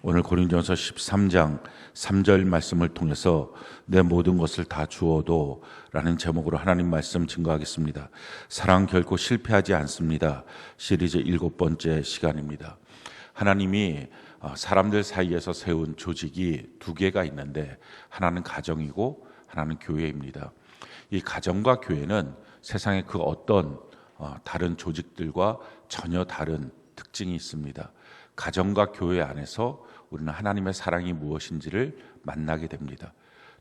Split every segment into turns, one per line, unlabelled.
오늘 고린도전서 13장 3절 말씀을 통해서 내 모든 것을 다 주어도 라는 제목으로 하나님 말씀 증거하겠습니다. 사랑 결코 실패하지 않습니다. 시리즈 7번째 시간입니다. 하나님이 사람들 사이에서 세운 조직이 두 개가 있는데 하나는 가정이고 하나는 교회입니다. 이 가정과 교회는 세상의 그 어떤 다른 조직들과 전혀 다른 특징이 있습니다. 가정과 교회 안에서 우리는 하나님의 사랑이 무엇인지를 만나게 됩니다.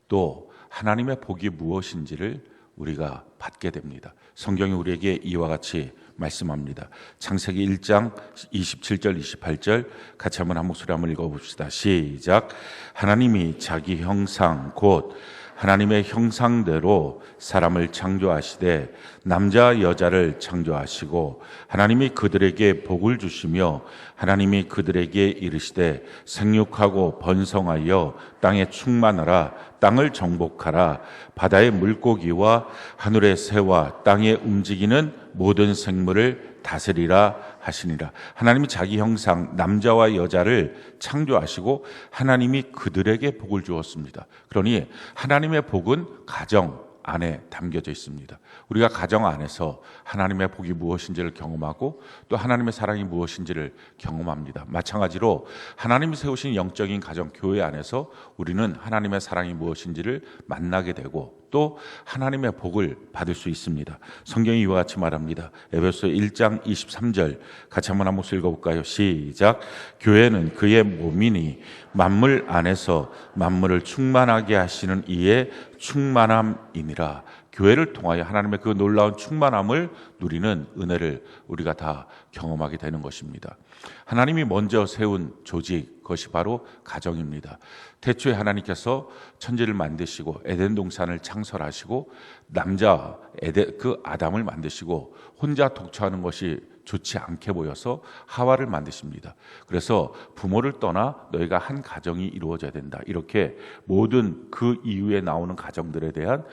또 하나님의 복이 무엇인지를 우리가 받게 됩니다. 성경이 우리에게 이와 같이 말씀합니다. 창세기 1장 27절 28절 같이 한번 한 목소리 한번 읽어봅시다. 시작. 하나님이 자기 형상 곧 하나님의 형상대로 사람을 창조하시되 남자 여자를 창조하시고 하나님이 그들에게 복을 주시며 하나님이 그들에게 이르시되 생육하고 번성하여 땅에 충만하라 땅을 정복하라 바다의 물고기와 하늘의 새와 땅에 움직이는 모든 생물을 다스리라 하시니라. 하나님이 자기 형상 남자와 여자를 창조하시고 하나님이 그들에게 복을 주었습니다. 그러니 하나님의 복은 가정 안에 담겨져 있습니다. 우리가 가정 안에서 하나님의 복이 무엇인지를 경험하고 또 하나님의 사랑이 무엇인지를 경험합니다. 마찬가지로 하나님이 세우신 영적인 가정 교회 안에서 우리는 하나님의 사랑이 무엇인지를 만나게 되고 또 하나님의 복을 받을 수 있습니다. 성경이 이와 같이 말합니다. 에베소 1장 23절 같이 한번 한 목소리 읽어볼까요? 시작. 교회는 그의 몸이니 만물 안에서 만물을 충만하게 하시는 이의 충만함이니라. 교회를 통하여 하나님의 그 놀라운 충만함을 누리는 은혜를 우리가 다 경험하게 되는 것입니다. 하나님이 먼저 세운 조직, 그것이 바로 가정입니다. 태초에 하나님께서 천지를 만드시고 에덴 동산을 창설하시고 남자 그 아담을 만드시고 혼자 독처하는 것이 좋지 않게 보여서 하와를 만드십니다. 그래서 부모를 떠나 너희가 한 가정이 이루어져야 된다. 이렇게 모든 그 이후에 나오는 가정들에 대한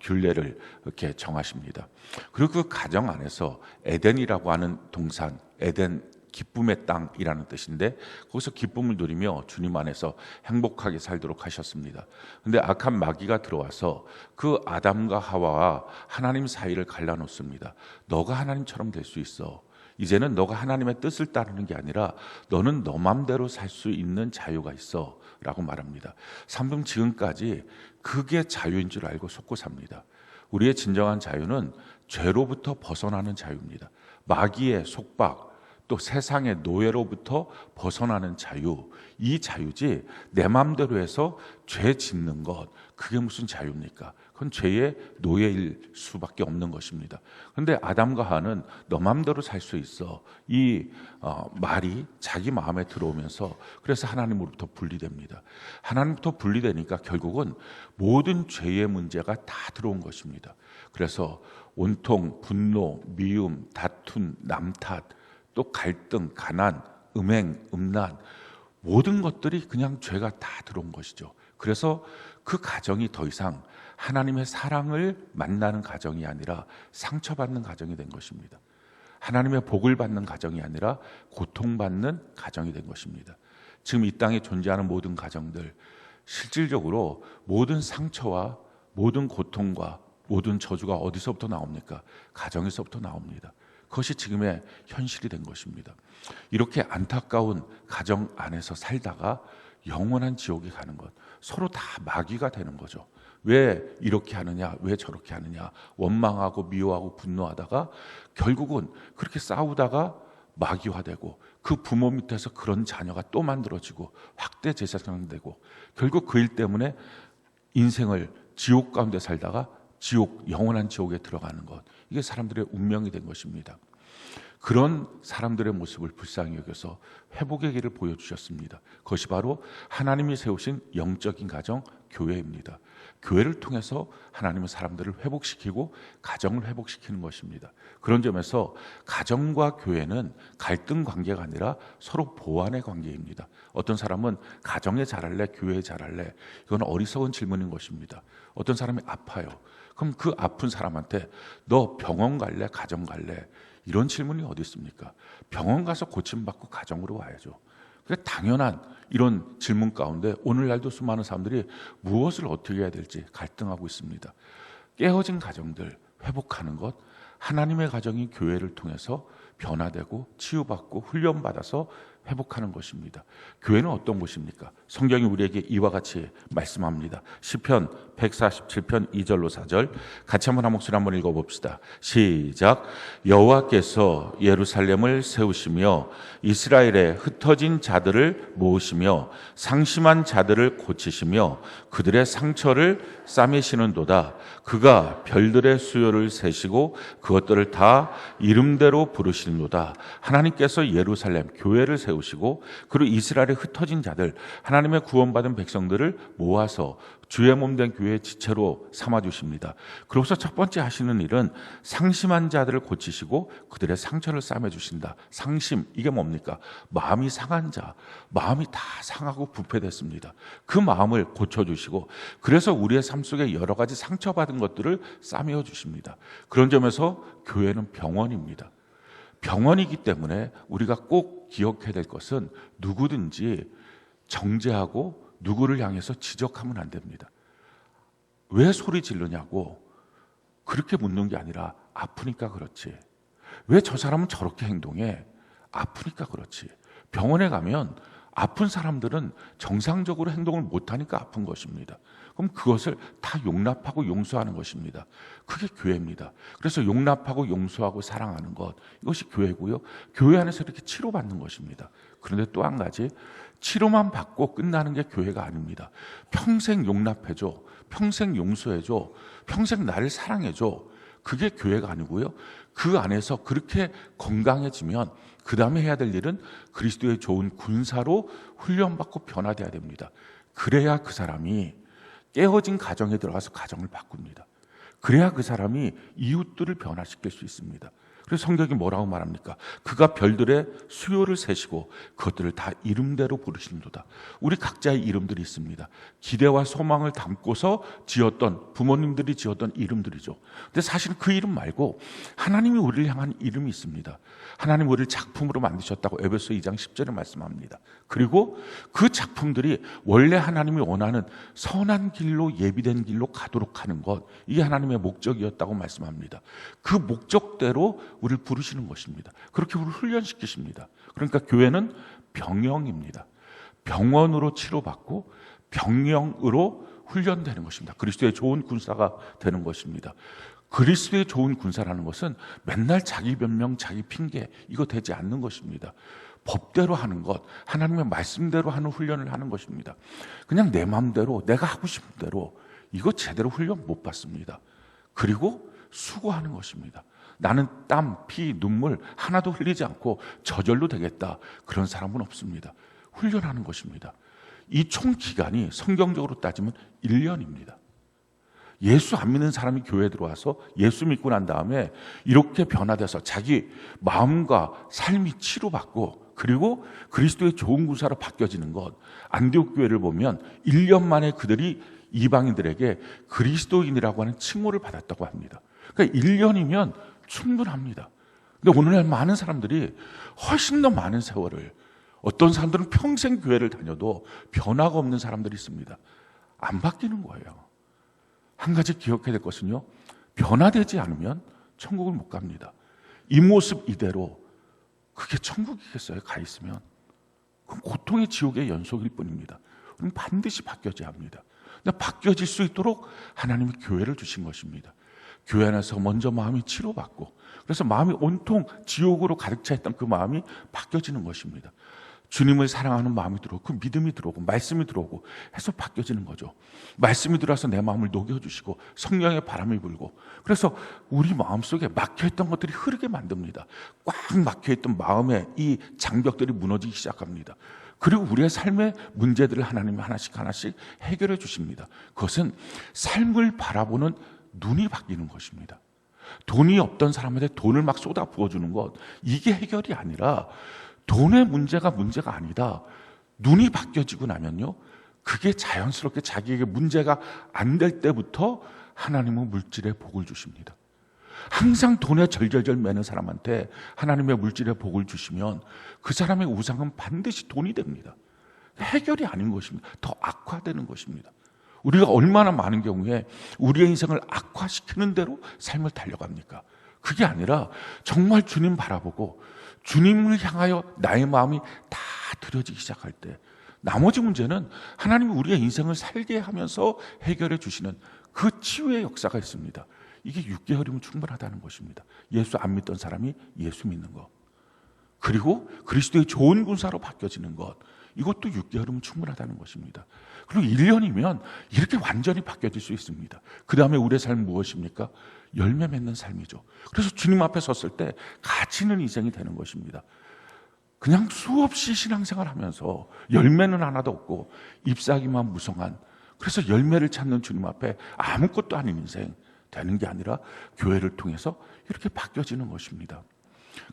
균례를 이렇게 정하십니다. 그리고 그 가정 안에서 에덴이라고 하는 동산, 에덴 기쁨의 땅이라는 뜻인데 거기서 기쁨을 누리며 주님 안에서 행복하게 살도록 하셨습니다. 그런데 악한 마귀가 들어와서 그 아담과 하와와 하나님 사이를 갈라놓습니다. 너가 하나님처럼 될 수 있어. 이제는 너가 하나님의 뜻을 따르는 게 아니라 너는 너 맘대로 살 수 있는 자유가 있어 라고 말합니다. 삼분 지금까지 그게 자유인 줄 알고 속고 삽니다. 우리의 진정한 자유는 죄로부터 벗어나는 자유입니다. 마귀의 속박 또 세상의 노예로부터 벗어나는 자유, 이 자유지 내 맘대로 해서 죄 짓는 것, 그게 무슨 자유입니까? 그건 죄의 노예일 수밖에 없는 것입니다. 그런데 아담과 하와는 너 맘대로 살 수 있어, 이 말이 자기 마음에 들어오면서 그래서 하나님으로부터 분리됩니다. 하나님부터 분리되니까 결국은 모든 죄의 문제가 다 들어온 것입니다. 그래서 온통 분노, 미움, 다툼, 남탓, 또 갈등, 가난, 음행, 음란 모든 것들이 그냥 죄가 다 들어온 것이죠. 그래서 그 가정이 더 이상 하나님의 사랑을 만나는 가정이 아니라 상처받는 가정이 된 것입니다. 하나님의 복을 받는 가정이 아니라 고통받는 가정이 된 것입니다. 지금 이 땅에 존재하는 모든 가정들, 실질적으로 모든 상처와 모든 고통과 모든 저주가 어디서부터 나옵니까? 가정에서부터 나옵니다. 그것이 지금의 현실이 된 것입니다. 이렇게 안타까운 가정 안에서 살다가 영원한 지옥에 가는 것, 서로 다 마귀가 되는 거죠. 왜 이렇게 하느냐, 왜 저렇게 하느냐, 원망하고 미워하고 분노하다가 결국은 그렇게 싸우다가 마귀화되고 그 부모 밑에서 그런 자녀가 또 만들어지고 확대 재생되고 결국 그 일 때문에 인생을 지옥 가운데 살다가 영원한 지옥에 들어가는 것, 이게 사람들의 운명이 된 것입니다. 그런 사람들의 모습을 불쌍히 여겨서 회복의 길을 보여주셨습니다. 그것이 바로 하나님이 세우신 영적인 가정, 교회입니다. 교회를 통해서 하나님은 사람들을 회복시키고 가정을 회복시키는 것입니다. 그런 점에서 가정과 교회는 갈등 관계가 아니라 서로 보완의 관계입니다. 어떤 사람은 가정에 잘할래, 교회에 잘할래, 이건 어리석은 질문인 것입니다. 어떤 사람이 아파요. 그럼 그 아픈 사람한테 너 병원 갈래, 가정 갈래? 이런 질문이 어디 있습니까? 병원 가서 고침받고 가정으로 와야죠. 당연한 이런 질문 가운데 오늘날도 수많은 사람들이 무엇을 어떻게 해야 될지 갈등하고 있습니다. 깨어진 가정들 회복하는 것, 하나님의 가정이 교회를 통해서 변화되고 치유받고 훈련받아서 회복하는 것입니다. 교회는 어떤 곳입니까? 성경이 우리에게 이와 같이 말씀합니다. 시편 147편 2절로 4절 같이 한번 한 목소리 한번 읽어봅시다. 시작. 여호와께서 예루살렘을 세우시며 이스라엘의 흩어진 자들을 모으시며 상심한 자들을 고치시며 그들의 상처를 싸매시는도다. 그가 별들의 수요를 세시고 그것들을 다 이름대로 부르시는도다. 하나님께서 예루살렘 교회를 세우시고 그리고 이스라엘의 흩어진 자들, 하나님의 구원받은 백성들을 모아서 주의 몸된 교회의 지체로 삼아주십니다. 그러고서 첫 번째 하시는 일은 상심한 자들을 고치시고 그들의 상처를 싸매주신다. 상심, 이게 뭡니까? 마음이 상한 자, 마음이 다 상하고 부패됐습니다. 그 마음을 고쳐주시고 그래서 우리의 삶 속에 여러 가지 상처받은 것들을 싸매어 주십니다. 그런 점에서 교회는 병원입니다. 병원이기 때문에 우리가 꼭 기억해야 될 것은 누구든지 정죄하고 누구를 향해서 지적하면 안 됩니다. 왜 소리 지르냐고 그렇게 묻는 게 아니라 아프니까 그렇지. 왜 저 사람은 저렇게 행동해? 아프니까 그렇지. 병원에 가면 아픈 사람들은 정상적으로 행동을 못하니까 아픈 것입니다. 그럼 그것을 다 용납하고 용서하는 것입니다. 그게 교회입니다. 그래서 용납하고 용서하고 사랑하는 것, 이것이 교회고요. 교회 안에서 이렇게 치료받는 것입니다. 그런데 또 한 가지, 치료만 받고 끝나는 게 교회가 아닙니다. 평생 용납해줘, 평생 용서해줘, 평생 나를 사랑해줘. 그게 교회가 아니고요. 그 안에서 그렇게 건강해지면 그 다음에 해야 될 일은 그리스도의 좋은 군사로 훈련받고 변화돼야 됩니다. 그래야 그 사람이 깨어진 가정에 들어가서 가정을 바꿉니다. 그래야 그 사람이 이웃들을 변화시킬 수 있습니다. 그래서 성경이 뭐라고 말합니까? 그가 별들의 수요를 세시고 그것들을 다 이름대로 부르시는도다. 우리 각자의 이름들이 있습니다. 기대와 소망을 담고서 지었던, 부모님들이 지었던 이름들이죠. 근데 사실 그 이름 말고 하나님이 우리를 향한 이름이 있습니다. 하나님 우리를 작품으로 만드셨다고 에베소 2장 10절에 말씀합니다. 그리고 그 작품들이 원래 하나님이 원하는 선한 길로 예비된 길로 가도록 하는 것, 이게 하나님의 목적이었다고 말씀합니다. 그 목적대로 우리를 부르시는 것입니다. 그렇게 우리를 훈련시키십니다. 그러니까 교회는 병영입니다. 병원으로 치료받고 병영으로 훈련되는 것입니다. 그리스도의 좋은 군사가 되는 것입니다. 그리스도의 좋은 군사라는 것은 맨날 자기 변명, 자기 핑계, 이거 되지 않는 것입니다. 법대로 하는 것, 하나님의 말씀대로 하는 훈련을 하는 것입니다. 그냥 내 마음대로, 내가 하고 싶은 대로, 이거 제대로 훈련 못 받습니다. 그리고 수고하는 것입니다. 나는 땀, 피, 눈물 하나도 흘리지 않고 저절로 되겠다. 그런 사람은 없습니다. 훈련하는 것입니다. 이 총 기간이 성경적으로 따지면 1년입니다. 예수 안 믿는 사람이 교회에 들어와서 예수 믿고 난 다음에 이렇게 변화돼서 자기 마음과 삶이 치료받고 그리고 그리스도의 좋은 군사로 바뀌어지는 것, 안디옥 교회를 보면 1년 만에 그들이 이방인들에게 그리스도인이라고 하는 칭호를 받았다고 합니다. 그러니까 1년이면 충분합니다. 근데 오늘날 많은 사람들이 훨씬 더 많은 세월을, 어떤 사람들은 평생 교회를 다녀도 변화가 없는 사람들이 있습니다. 안 바뀌는 거예요. 한 가지 기억해야 될 것은요, 변화되지 않으면 천국을 못 갑니다. 이 모습 이대로 그게 천국이겠어요? 가 있으면. 그럼 고통의 지옥의 연속일 뿐입니다. 그럼 반드시 바뀌어져야 합니다. 근데 바뀌어질 수 있도록 하나님이 교회를 주신 것입니다. 교회 안에서 먼저 마음이 치료받고, 그래서 마음이 온통 지옥으로 가득 차 있던 그 마음이 바뀌어지는 것입니다. 주님을 사랑하는 마음이 들어오고 그 믿음이 들어오고 말씀이 들어오고 해서 바뀌어지는 거죠. 말씀이 들어와서 내 마음을 녹여주시고 성령의 바람이 불고, 그래서 우리 마음속에 막혀있던 것들이 흐르게 만듭니다. 꽉 막혀있던 마음의 이 장벽들이 무너지기 시작합니다. 그리고 우리의 삶의 문제들을 하나님이 하나씩 하나씩 해결해 주십니다. 그것은 삶을 바라보는 눈이 바뀌는 것입니다. 돈이 없던 사람한테 돈을 막 쏟아 부어주는 것, 이게 해결이 아니라, 돈의 문제가 아니다. 눈이 바뀌어지고 나면요, 그게 자연스럽게 자기에게 문제가 안 될 때부터 하나님은 물질의 복을 주십니다. 항상 돈에 절절절 매는 사람한테 하나님의 물질의 복을 주시면 그 사람의 우상은 반드시 돈이 됩니다. 해결이 아닌 것입니다. 더 악화되는 것입니다. 우리가 얼마나 많은 경우에 우리의 인생을 악화시키는 대로 삶을 달려갑니까? 그게 아니라 정말 주님 바라보고 주님을 향하여 나의 마음이 다 들여지기 시작할 때 나머지 문제는 하나님이 우리의 인생을 살게 하면서 해결해 주시는 그 치유의 역사가 있습니다. 이게 6개월이면 충분하다는 것입니다. 예수 안 믿던 사람이 예수 믿는 것, 그리고 그리스도의 좋은 군사로 바뀌어지는 것, 이것도 6개월이면 충분하다는 것입니다. 그리고 1년이면 이렇게 완전히 바뀌어질 수 있습니다. 그 다음에 우리의 삶은 무엇입니까? 열매 맺는 삶이죠. 그래서 주님 앞에 섰을 때 가치 있는 인생이 되는 것입니다. 그냥 수없이 신앙생활 하면서 열매는 하나도 없고 잎사귀만 무성한, 그래서 열매를 찾는 주님 앞에 아무것도 아닌 인생 되는 게 아니라 교회를 통해서 이렇게 바뀌어지는 것입니다.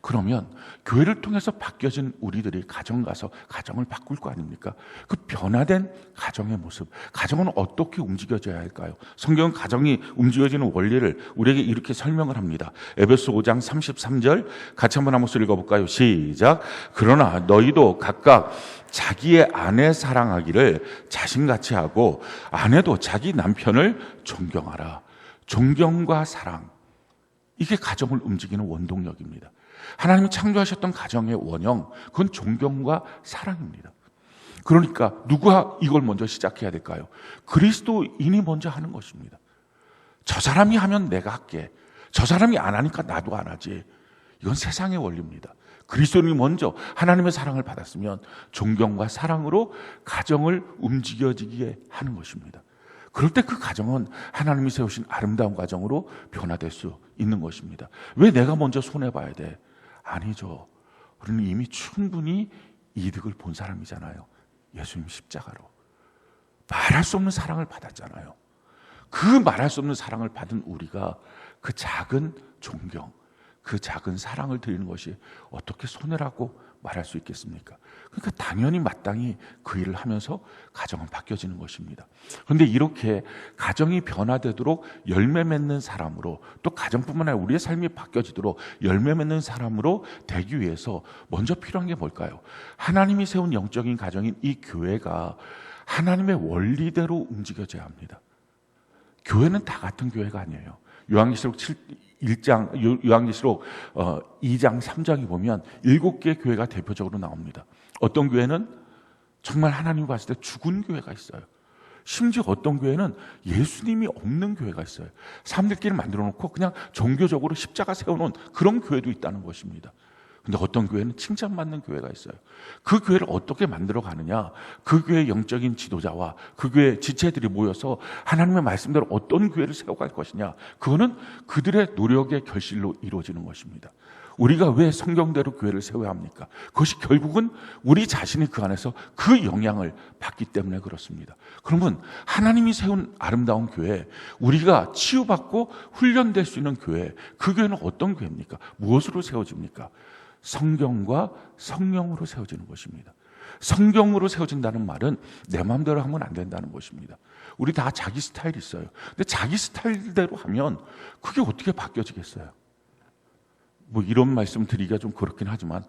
그러면 교회를 통해서 바뀌어진 우리들이 가정 가서 가정을 바꿀 거 아닙니까? 그 변화된 가정의 모습, 가정은 어떻게 움직여져야 할까요? 성경은 가정이 움직여지는 원리를 우리에게 이렇게 설명을 합니다. 에베소 5장 33절 같이 한번 읽어볼까요? 시작. 그러나 너희도 각각 자기의 아내 사랑하기를 자신같이 하고 아내도 자기 남편을 존경하라. 존경과 사랑, 이게 가정을 움직이는 원동력입니다. 하나님이 창조하셨던 가정의 원형, 그건 존경과 사랑입니다. 그러니까 누가 이걸 먼저 시작해야 될까요? 그리스도인이 먼저 하는 것입니다. 저 사람이 하면 내가 할게, 저 사람이 안 하니까 나도 안 하지, 이건 세상의 원리입니다. 그리스도인이 먼저 하나님의 사랑을 받았으면 존경과 사랑으로 가정을 움직여지게 하는 것입니다. 그럴 때 그 가정은 하나님이 세우신 아름다운 가정으로 변화될 수 있는 것입니다. 왜 내가 먼저 손해봐야 돼? 아니죠. 우리는 이미 충분히 이득을 본 사람이잖아요. 예수님 십자가로 말할 수 없는 사랑을 받았잖아요. 그 말할 수 없는 사랑을 받은 우리가 그 작은 존경, 그 작은 사랑을 드리는 것이 어떻게 손해라고 말할 수 있겠습니까? 그러니까 당연히 마땅히 그 일을 하면서 가정은 바뀌어지는 것입니다. 그런데 이렇게 가정이 변화되도록 열매 맺는 사람으로, 또 가정뿐만 아니라 우리의 삶이 바뀌어지도록 열매 맺는 사람으로 되기 위해서 먼저 필요한 게 뭘까요? 하나님이 세운 영적인 가정인 이 교회가 하나님의 원리대로 움직여져야 합니다. 교회는 다 같은 교회가 아니에요. 요한계시록 2장 3장에 보면 7개의 교회가 대표적으로 나옵니다. 어떤 교회는 정말 하나님이 봤을 때 죽은 교회가 있어요. 심지어 어떤 교회는 예수님이 없는 교회가 있어요. 사람들끼리 만들어 놓고 그냥 종교적으로 십자가 세워놓은 그런 교회도 있다는 것입니다. 근데 어떤 교회는 칭찬받는 교회가 있어요. 그 교회를 어떻게 만들어 가느냐, 그 교회의 영적인 지도자와 그 교회 지체들이 모여서 하나님의 말씀대로 어떤 교회를 세워갈 것이냐, 그거는 그들의 노력의 결실로 이루어지는 것입니다. 우리가 왜 성경대로 교회를 세워야 합니까? 그것이 결국은 우리 자신이 그 안에서 그 영향을 받기 때문에 그렇습니다. 그러면 하나님이 세운 아름다운 교회, 우리가 치유받고 훈련될 수 있는 교회, 그 교회는 어떤 교회입니까? 무엇으로 세워집니까? 성경과 성령으로 세워지는 것입니다. 성경으로 세워진다는 말은 내 마음대로 하면 안 된다는 것입니다. 우리 다 자기 스타일이 있어요. 근데 자기 스타일대로 하면 그게 어떻게 바뀌어지겠어요? 뭐 이런 말씀 드리기가 좀 그렇긴 하지만,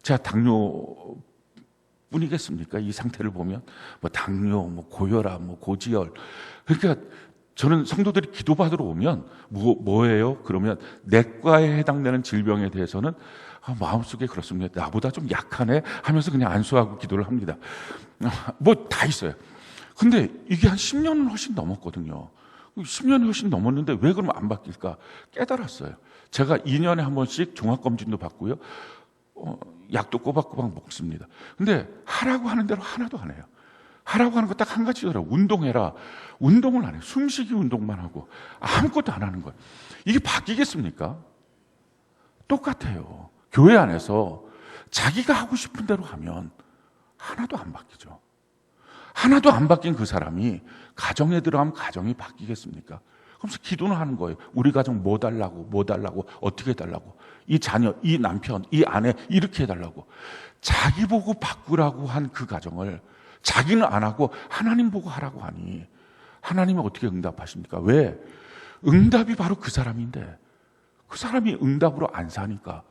제가 당뇨뿐이겠습니까? 이 상태를 보면 뭐 당뇨, 뭐 고혈압, 뭐 고지혈. 그러니까 저는 성도들이 기도받으러 오면 뭐예요? 그러면 내과에 해당되는 질병에 대해서는 마음속에 그렇습니다. 나보다 좀 약하네 하면서 그냥 안수하고 기도를 합니다. 뭐 다 있어요. 근데 이게 한 10년은 훨씬 넘었거든요. 10년이 훨씬 넘었는데 왜 그러면 안 바뀔까 깨달았어요. 제가 2년에 한 번씩 종합검진도 받고요, 약도 꼬박꼬박 먹습니다. 근데 하라고 하는 대로 하나도 안 해요. 하라고 하는 거 딱 한 가지더라고요. 운동해라. 운동을 안 해요. 숨쉬기 운동만 하고 아무것도 안 하는 거예요. 이게 바뀌겠습니까? 똑같아요. 교회 안에서 자기가 하고 싶은 대로 하면 하나도 안 바뀌죠. 하나도 안 바뀐 그 사람이 가정에 들어가면 가정이 바뀌겠습니까? 그러면서 기도는 하는 거예요. 우리 가정 뭐 달라고, 어떻게 해달라고, 이 자녀, 이 남편, 이 아내 이렇게 해달라고. 자기 보고 바꾸라고 한 그 가정을 자기는 안 하고 하나님 보고 하라고 하니 하나님은 어떻게 응답하십니까? 왜? 응답이 바로 그 사람인데 그 사람이 응답으로 안 사니까.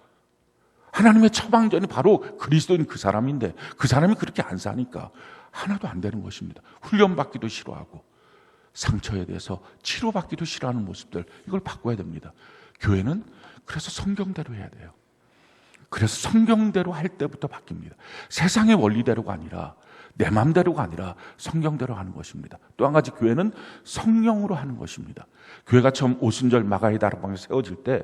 하나님의 처방전이 바로 그리스도인 그 사람인데 그 사람이 그렇게 안 사니까 하나도 안 되는 것입니다. 훈련받기도 싫어하고 상처에 대해서 치료받기도 싫어하는 모습들, 이걸 바꿔야 됩니다. 교회는 그래서 성경대로 해야 돼요. 그래서 성경대로 할 때부터 바뀝니다. 세상의 원리대로가 아니라, 내 마음대로가 아니라 성경대로 하는 것입니다. 또 한 가지, 교회는 성령으로 하는 것입니다. 교회가 처음 오순절 마가의 다락방에 세워질 때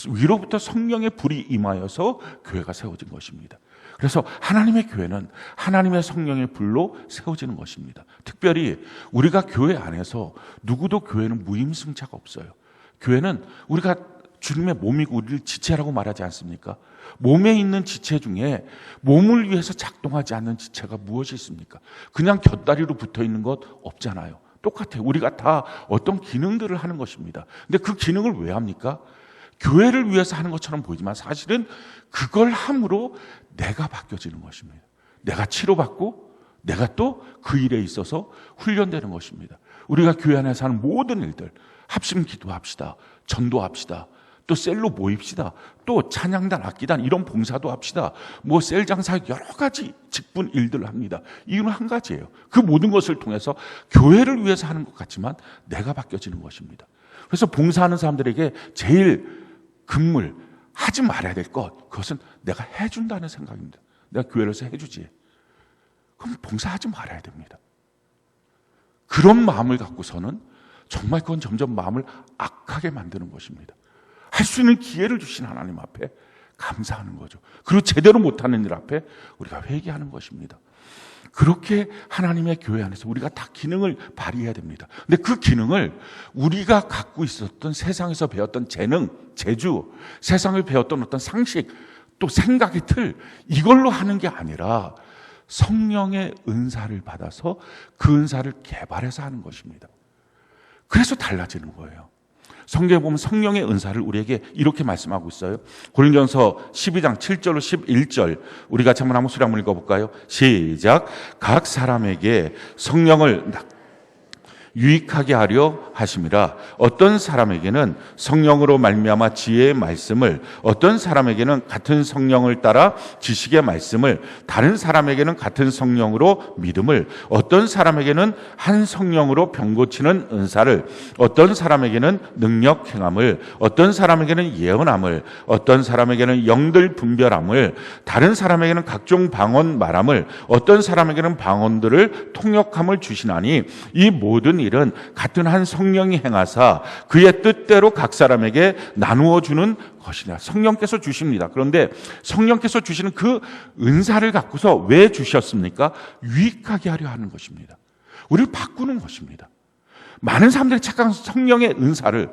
위로부터 성령의 불이 임하여서 교회가 세워진 것입니다. 그래서 하나님의 교회는 하나님의 성령의 불로 세워지는 것입니다. 특별히 우리가 교회 안에서 누구도 교회는 무임승차가 없어요. 교회는 우리가 주님의 몸이고 우리를 지체라고 말하지 않습니까? 몸에 있는 지체 중에 몸을 위해서 작동하지 않는 지체가 무엇이 있습니까? 그냥 곁다리로 붙어 있는 것 없잖아요. 똑같아요. 우리가 다 어떤 기능들을 하는 것입니다. 근데 그 기능을 왜 합니까? 교회를 위해서 하는 것처럼 보이지만 사실은 그걸 함으로 내가 바뀌어지는 것입니다. 내가 치료받고 내가 또 그 일에 있어서 훈련되는 것입니다. 우리가 교회 안에서 하는 모든 일들, 합심 기도합시다, 전도합시다, 또 셀로 모입시다, 또 찬양단, 악기단 이런 봉사도 합시다, 뭐 셀 장사 여러 가지 직분 일들을 합니다. 이유는 한 가지예요. 그 모든 것을 통해서 교회를 위해서 하는 것 같지만 내가 바뀌어지는 것입니다. 그래서 봉사하는 사람들에게 제일 금물, 하지 말아야 될 것, 그것은 내가 해준다는 생각입니다. 내가 교회에서 해주지, 그럼 봉사하지 말아야 됩니다. 그런 마음을 갖고서는 정말 그건 점점 마음을 악하게 만드는 것입니다. 할 수 있는 기회를 주신 하나님 앞에 감사하는 거죠. 그리고 제대로 못하는 일 앞에 우리가 회개하는 것입니다. 그렇게 하나님의 교회 안에서 우리가 다 기능을 발휘해야 됩니다. 근데 그 기능을 우리가 갖고 있었던 세상에서 배웠던 재능, 재주, 세상을 배웠던 어떤 상식, 또 생각의 틀, 이걸로 하는 게 아니라 성령의 은사를 받아서 그 은사를 개발해서 하는 것입니다. 그래서 달라지는 거예요. 성경에 보면 성령의 은사를 우리에게 이렇게 말씀하고 있어요. 고린도전서 12장 7절로 11절 우리 같이 한번 소리 한번 읽어볼까요? 시작. 각 사람에게 성령을 유익하게 하려 하심이라. 어떤 사람에게는 성령으로 말미암아 지혜의 말씀을, 어떤 사람에게는 같은 성령을 따라 지식의 말씀을, 다른 사람에게는 같은 성령으로 믿음을, 어떤 사람에게는 한 성령으로 병 고치는 은사를, 어떤 사람에게는 능력 행함을, 어떤 사람에게는 예언함을, 어떤 사람에게는 영들 분별함을, 다른 사람에게는 각종 방언 말함을, 어떤 사람에게는 방언들을 통역함을 주시나니 이 모든 일은 같은 한 성령이 행하사 그의 뜻대로 각 사람에게 나누어 주는 것이냐. 성령께서 주십니다. 그런데 성령께서 주시는 그 은사를 갖고서 왜 주셨습니까? 유익하게 하려 하는 것입니다. 우리를 바꾸는 것입니다. 많은 사람들이 착각한 성령의 은사를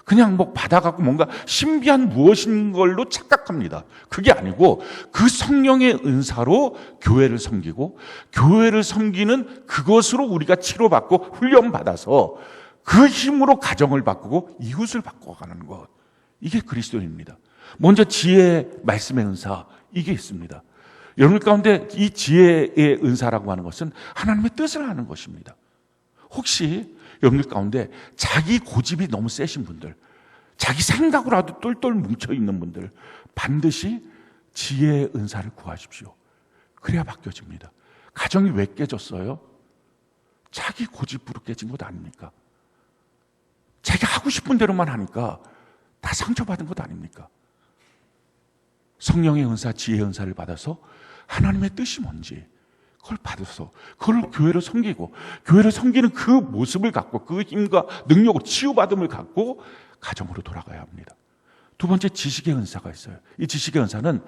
그냥 뭐 받아갖고 뭔가 신비한 무엇인 걸로 착각합니다. 그게 아니고 그 성령의 은사로 교회를 섬기고 교회를 섬기는 그것으로 우리가 치료받고 훈련받아서 그 힘으로 가정을 바꾸고 이웃을 바꿔가는 것. 이게 그리스도인입니다. 먼저 지혜의 말씀의 은사, 이게 있습니다. 여러분 가운데 이 지혜의 은사라고 하는 것은 하나님의 뜻을 하는 것입니다. 혹시 여러분들 가운데 자기 고집이 너무 세신 분들, 자기 생각으로라도 똘똘 뭉쳐있는 분들, 반드시 지혜의 은사를 구하십시오. 그래야 바뀌어집니다. 가정이 왜 깨졌어요? 자기 고집으로 깨진 것 아닙니까? 자기가 하고 싶은 대로만 하니까 다 상처받은 것 아닙니까? 성령의 은사, 지혜의 은사를 받아서 하나님의 뜻이 뭔지 그걸 받아서 그걸 교회를 섬기고 교회를 섬기는 그 모습을 갖고 그 힘과 능력을 치유받음을 갖고 가정으로 돌아가야 합니다. 두 번째, 지식의 은사가 있어요. 이 지식의 은사는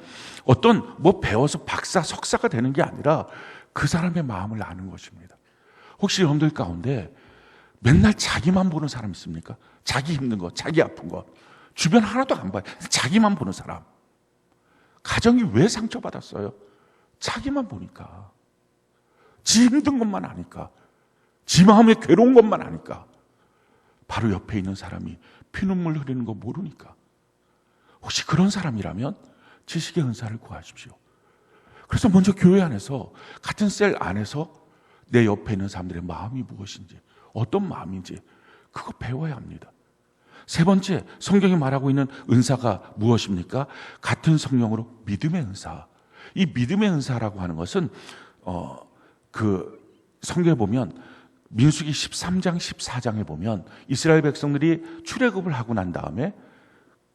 어떤 뭐 배워서 박사, 석사가 되는 게 아니라 그 사람의 마음을 아는 것입니다. 혹시 여러분들 가운데 맨날 자기만 보는 사람 있습니까? 자기 힘든 것, 자기 아픈 것, 주변 하나도 안 봐요. 자기만 보는 사람. 가정이 왜 상처받았어요? 자기만 보니까. 지 힘든 것만 아니까, 지 마음에 괴로운 것만 아니까, 바로 옆에 있는 사람이 피눈물 흘리는 거 모르니까. 혹시 그런 사람이라면 지식의 은사를 구하십시오. 그래서 먼저 교회 안에서, 같은 셀 안에서 내 옆에 있는 사람들의 마음이 무엇인지, 어떤 마음인지 그거 배워야 합니다. 세 번째, 성경이 말하고 있는 은사가 무엇입니까? 같은 성령으로 믿음의 은사. 이 믿음의 은사라고 하는 것은 성경에 보면 민수기 13장 14장에 보면 이스라엘 백성들이 출애굽을 하고 난 다음에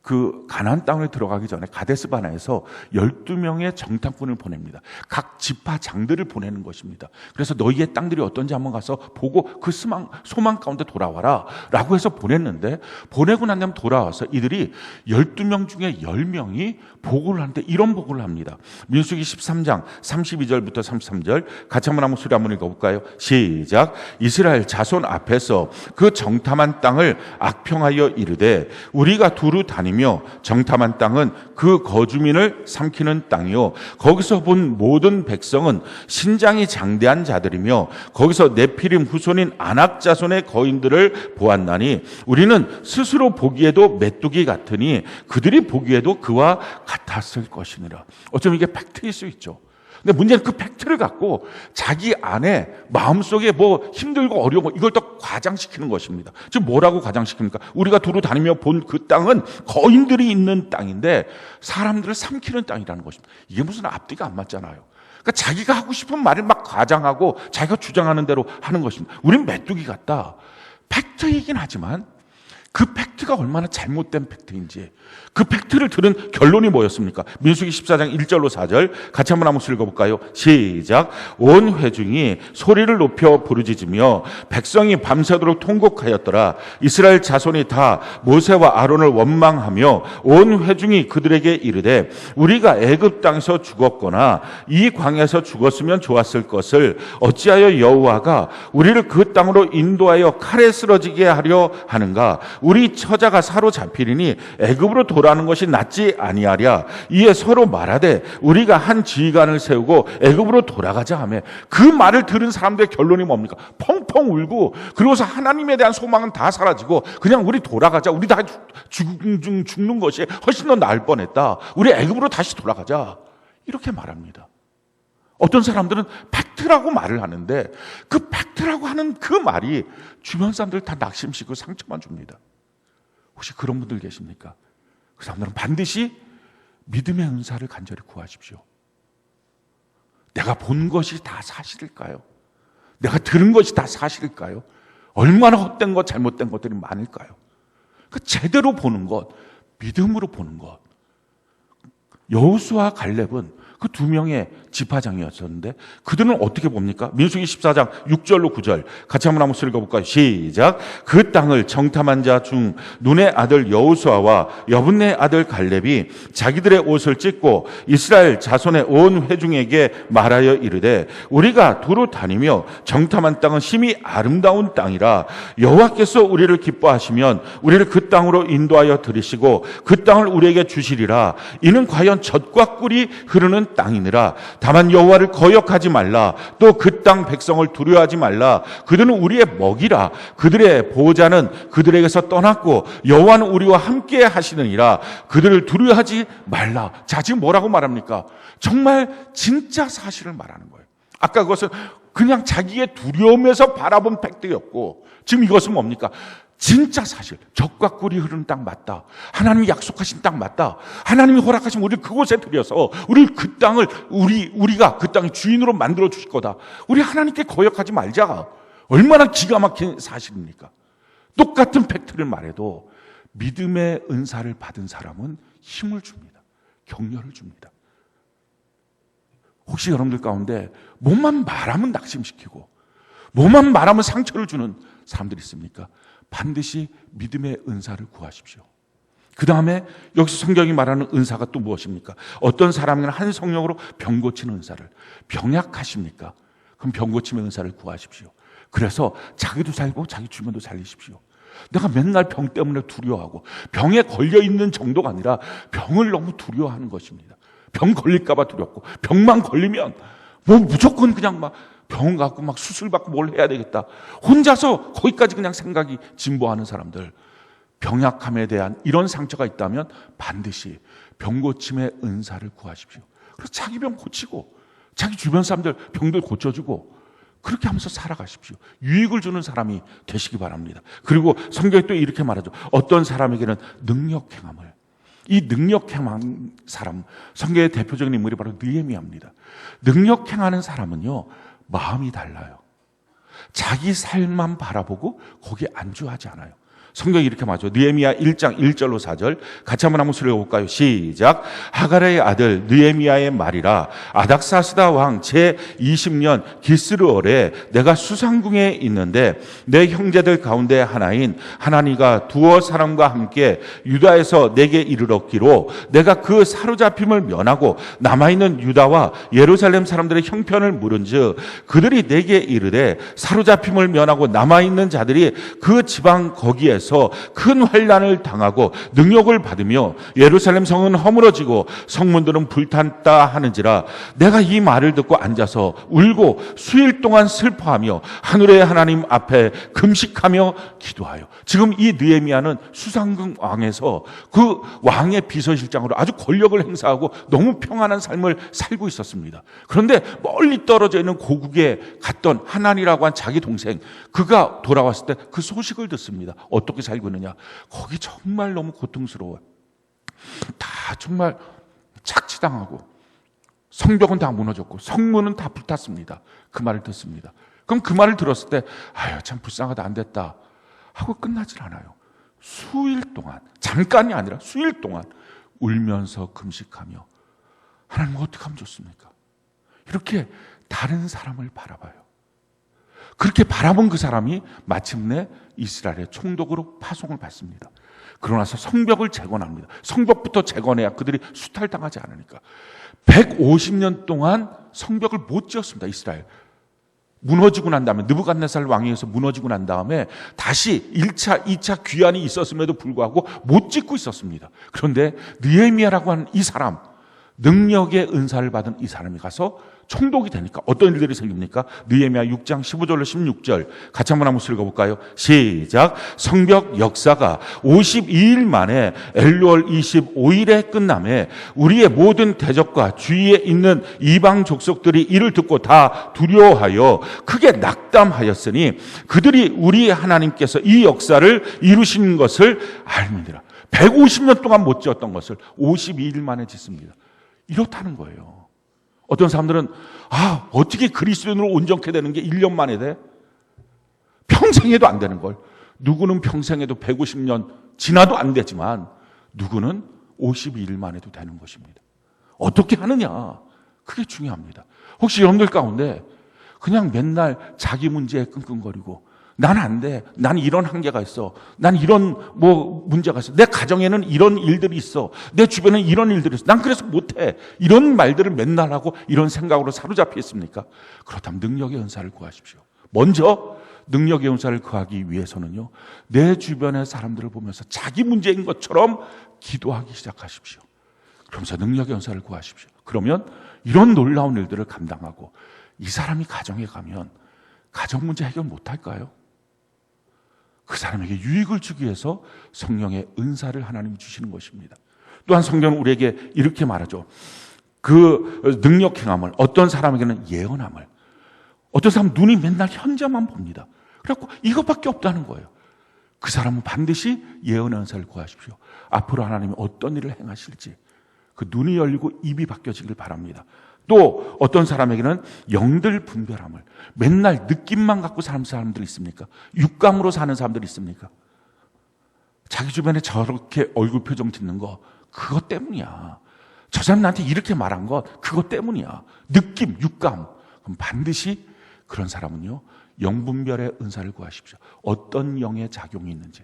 그 가나안 땅에 들어가기 전에 가데스 바네아에서 12명의 정탐꾼을 보냅니다. 각 지파 장들을 보내는 것입니다. 그래서 너희의 땅들이 어떤지 한번 가서 보고 그 소망 가운데 돌아와라 라고 해서 보냈는데, 보내고 난 다음에 돌아와서 이들이 12명 중에 10명이 보고를 하는데 이런 보고를 합니다. 민수기 13장 32절부터 33절 같이 한번 소리 한번 읽어볼까요? 시작. 이스라엘 자손 앞에서 그 정탐한 땅을 악평하여 이르되 우리가 두루 다니며 정탐한 땅은 그 거주민을 삼키는 땅이요 거기서 본 모든 백성은 신장이 장대한 자들이며 거기서 네피림 후손인 아낙 자손의 거인들을 보았나니 우리는 스스로 보기에도 메뚜기 같으니 그들이 보기에도 그와 같았을 것이니라. 어쩌면 이게 팩트일 수 있죠. 근데 문제는 그 팩트를 갖고 자기 안에 마음속에 뭐 힘들고 어려운 거 이걸 또 과장시키는 것입니다. 지금 뭐라고 과장시킵니까? 우리가 두루 다니며 본 그 땅은 거인들이 있는 땅인데 사람들을 삼키는 땅이라는 것입니다. 이게 무슨 앞뒤가 안 맞잖아요. 그러니까 자기가 하고 싶은 말을 막 과장하고 자기가 주장하는 대로 하는 것입니다. 우린 메뚜기 같다. 팩트이긴 하지만 그 팩트가 얼마나 잘못된 팩트인지, 그 팩트를 들은 결론이 뭐였습니까? 민수기 14장 1절로 4절 같이 한번 읽어볼까요? 시작. 온 회중이 소리를 높여 부르짖으며 백성이 밤새도록 통곡하였더라. 이스라엘 자손이 다 모세와 아론을 원망하며 온 회중이 그들에게 이르되 우리가 애굽 땅에서 죽었거나 이 광야에서 죽었으면 좋았을 것을 어찌하여 여호와가 우리를 그 땅으로 인도하여 칼에 쓰러지게 하려 하는가? 우리 처자가 사로잡히리니 애굽으로 돌아가는 것이 낫지 아니하랴. 이에 서로 말하되 우리가 한 지휘관을 세우고 애굽으로 돌아가자 하며, 그 말을 들은 사람들의 결론이 뭡니까? 펑펑 울고, 그러고서 하나님에 대한 소망은 다 사라지고 그냥 우리 돌아가자, 우리 다 죽는 것이 훨씬 더 나을 뻔했다, 우리 애굽으로 다시 돌아가자, 이렇게 말합니다. 어떤 사람들은 팩트라고 말을 하는데 그 팩트라고 하는 그 말이 주변 사람들 다 낙심시키고 상처만 줍니다. 혹시 그런 분들 계십니까? 그 사람들은 반드시 믿음의 은사를 간절히 구하십시오. 내가 본 것이 다 사실일까요? 내가 들은 것이 다 사실일까요? 얼마나 헛된 것, 잘못된 것들이 많을까요? 그 제대로 보는 것, 믿음으로 보는 것. 여호수아와 갈렙은 그 두 명의 지파장이었었는데 그들은 어떻게 봅니까? 민수기 14장 6절로 9절 같이 한번 읽어볼까요? 시작. 그 땅을 정탐한 자 중 눈의 아들 여호수아와 여분네 아들 갈렙이 자기들의 옷을 찢고 이스라엘 자손의 온 회중에게 말하여 이르되 우리가 두루 다니며 정탐한 땅은 심히 아름다운 땅이라 여호와께서 우리를 기뻐하시면 우리를 그 땅으로 인도하여 들이시고 그 땅을 우리에게 주시리라. 이는 과연 젖과 꿀이 흐르는 땅이니라. 다만 여호와를 거역하지 말라. 또 그 땅 백성을 두려워하지 말라. 그들은 우리의 먹이라. 그들의 보호자는 그들에게서 떠났고 여호와는 우리와 함께 하시느니라. 그들을 두려워하지 말라. 자, 지금 뭐라고 말합니까? 정말 진짜 사실을 말하는 거예요. 아까 그것은 그냥 자기의 두려움에서 바라본 팩트였고, 지금 이것은 뭡니까? 진짜 사실, 젖과 꿀이 흐르는 땅 맞다. 하나님이 약속하신 땅 맞다. 하나님이 허락하신 우리를 그곳에 들여서 우리를 그 땅을 우리가 그 땅의 주인으로 만들어 주실 거다. 우리 하나님께 거역하지 말자. 얼마나 기가 막힌 사실입니까? 똑같은 팩트를 말해도 믿음의 은사를 받은 사람은 힘을 줍니다. 격려를 줍니다. 혹시 여러분들 가운데 뭐만 말하면 낙심시키고 뭐만 말하면 상처를 주는 사람들이 있습니까? 반드시 믿음의 은사를 구하십시오. 그 다음에 여기서 성경이 말하는 은사가 또 무엇입니까? 어떤 사람은 한 성령으로 병 고치는 은사를, 병약하십니까? 그럼 병 고침의 은사를 구하십시오. 그래서 자기도 살고 자기 주변도 살리십시오. 내가 맨날 병 때문에 두려워하고 병에 걸려있는 정도가 아니라 병을 너무 두려워하는 것입니다. 병 걸릴까 봐 두렵고, 병만 걸리면 뭐 무조건 그냥 막 병원 가고 막 수술 받고 뭘 해야 되겠다, 혼자서 거기까지 그냥 생각이 진보하는 사람들, 병약함에 대한 이런 상처가 있다면 반드시 병 고침의 은사를 구하십시오. 그래서 자기 병 고치고 자기 주변 사람들 병들 고쳐주고, 그렇게 하면서 살아가십시오. 유익을 주는 사람이 되시기 바랍니다. 그리고 성경에 또 이렇게 말하죠. 어떤 사람에게는 능력 행함을. 이 능력 행한 사람, 성경의 대표적인 인물이 바로 느헤미야입니다. 능력 행하는 사람은요, 마음이 달라요. 자기 삶만 바라보고 거기에 안주하지 않아요. 성경이 이렇게 말하죠. 느헤미야 1장 1절로 4절 같이 한번 읽어볼까요? 시작. 하갈의 아들 느헤미야의 말이라. 아닥사스다 왕 제20년 기스르월에 내가 수상궁에 있는데 내 형제들 가운데 하나인 하나니가 두어 사람과 함께 유다에서 내게 이르렀기로 내가 그 사로잡힘을 면하고 남아있는 유다와 예루살렘 사람들의 형편을 물은즉 그들이 내게 이르되 사로잡힘을 면하고 남아있는 자들이 그 지방 거기에 큰 환난을 당하고 능력을 받으며 예루살렘 성은 허물어지고 성문들은 불탔다 하는지라 내가 이 말을 듣고 앉아서 울고 수일 동안 슬퍼하며 하늘의 하나님 앞에 금식하며 기도하여. 지금 이 느헤미야는 수상궁 왕에서 그 왕의 비서실장으로 아주 권력을 행사하고 너무 평안한 삶을 살고 있었습니다. 그런데 멀리 떨어져 있는 고국에 갔던 하난이라고 한 자기 동생, 그가 돌아왔을 때 그 소식을 듣습니다. 어떻게 살고 있느냐? 거기 정말 너무 고통스러워요. 다 정말 착취당하고 성벽은 다 무너졌고 성문은 다 불탔습니다. 그 말을 듣습니다. 그럼 그 말을 들었을 때 아유 참 불쌍하다, 안 됐다 하고 끝나질 않아요. 수일 동안, 잠깐이 아니라 수일 동안 울면서 금식하며 하나님 어떻게 하면 좋습니까? 이렇게 다른 사람을 바라봐요. 그렇게 바라본 그 사람이 마침내 이스라엘의 총독으로 파송을 받습니다. 그러나서 성벽을 재건합니다. 성벽부터 재건해야 그들이 수탈당하지 않으니까. 150년 동안 성벽을 못 지었습니다. 이스라엘. 무너지고 난 다음에, 느부갓네살 왕에 의해서 무너지고 난 다음에 다시 1차, 2차 귀환이 있었음에도 불구하고 못 짓고 있었습니다. 그런데 느헤미야라고 하는 이 사람, 능력의 은사를 받은 이 사람이 가서 총독이 되니까 어떤 일들이 생깁니까? 느헤미야 6장 15절로 16절 같이 한번 읽어볼까요? 시작. 성벽 역사가 52일 만에 엘루월 25일에 끝남에 우리의 모든 대적과 주위에 있는 이방 족속들이 이를 듣고 다 두려워하여 크게 낙담하였으니 그들이 우리 하나님께서 이 역사를 이루신 것을 알미니라. 150년 동안 못 지었던 것을 52일 만에 짓습니다. 이렇다는 거예요. 어떤 사람들은 어떻게 그리스도인으로 온전케 되는 게 1년 만에 돼? 평생에도 안 되는 걸. 누구는 평생에도 150년 지나도 안 되지만 누구는 52일 만에도 되는 것입니다. 어떻게 하느냐? 그게 중요합니다. 혹시 여러분들 가운데 그냥 맨날 자기 문제에 끙끙거리고 난 안 돼. 난 이런 한계가 있어. 난 이런 문제가 있어. 내 가정에는 이런 일들이 있어. 내 주변에 이런 일들이 있어. 난 그래서 못해. 이런 말들을 맨날 하고 이런 생각으로 사로잡혀 있습니까? 그렇다면 능력의 은사를 구하십시오. 먼저 능력의 은사를 구하기 위해서는요, 내 주변의 사람들을 보면서 자기 문제인 것처럼 기도하기 시작하십시오. 그러면서 능력의 은사를 구하십시오. 그러면 이런 놀라운 일들을 감당하고 이 사람이 가정에 가면 가정 문제 해결 못할까요? 그 사람에게 유익을 주기 위해서 성령의 은사를 하나님이 주시는 것입니다. 또한 성경은 우리에게 이렇게 말하죠. 그 능력 행함을, 어떤 사람에게는 예언함을. 어떤 사람은 눈이 맨날 현재만 봅니다. 그래갖고 이것밖에 없다는 거예요. 그 사람은 반드시 예언의 은사를 구하십시오. 앞으로 하나님이 어떤 일을 행하실지 그 눈이 열리고 입이 바뀌어지길 바랍니다. 또 어떤 사람에게는 영들 분별함을, 맨날 느낌만 갖고 사는 사람들이 있습니까? 육감으로 사는 사람들이 있습니까? 자기 주변에 저렇게 얼굴 표정 짓는 거 그것 때문이야. 저 사람 나한테 이렇게 말한 것 그것 때문이야. 느낌, 육감. 그럼 반드시 그런 사람은요, 영분별의 은사를 구하십시오. 어떤 영의 작용이 있는지.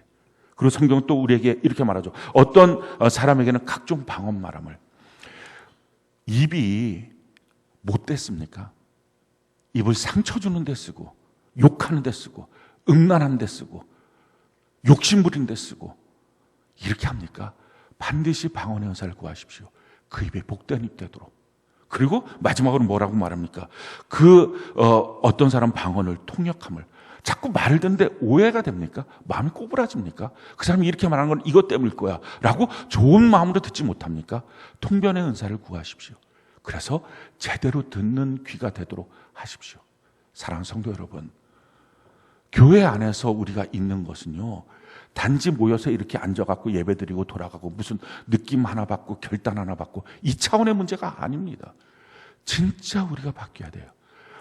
그리고 성경은 또 우리에게 이렇게 말하죠. 어떤 사람에게는 각종 방언 말함을. 입이 못 됐습니까? 입을 상처 주는 데 쓰고, 욕하는 데 쓰고, 음란한 데 쓰고, 욕심 부리는 데 쓰고, 이렇게 합니까? 반드시 방언의 은사를 구하십시오. 그 입에 복된 입 되도록. 그리고 마지막으로 뭐라고 말합니까? 어떤 사람 방언을 통역함을. 자꾸 말을 듣는데 오해가 됩니까? 마음이 꼬부라집니까? 그 사람이 이렇게 말하는 건 이것 때문일 거야 라고 좋은 마음으로 듣지 못합니까? 통변의 은사를 구하십시오. 그래서 제대로 듣는 귀가 되도록 하십시오. 사랑하는 성도 여러분, 교회 안에서 우리가 있는 것은요, 단지 모여서 이렇게 앉아갖고 예배드리고 돌아가고 무슨 느낌 하나 받고 결단 하나 받고 이 차원의 문제가 아닙니다. 진짜 우리가 바뀌어야 돼요.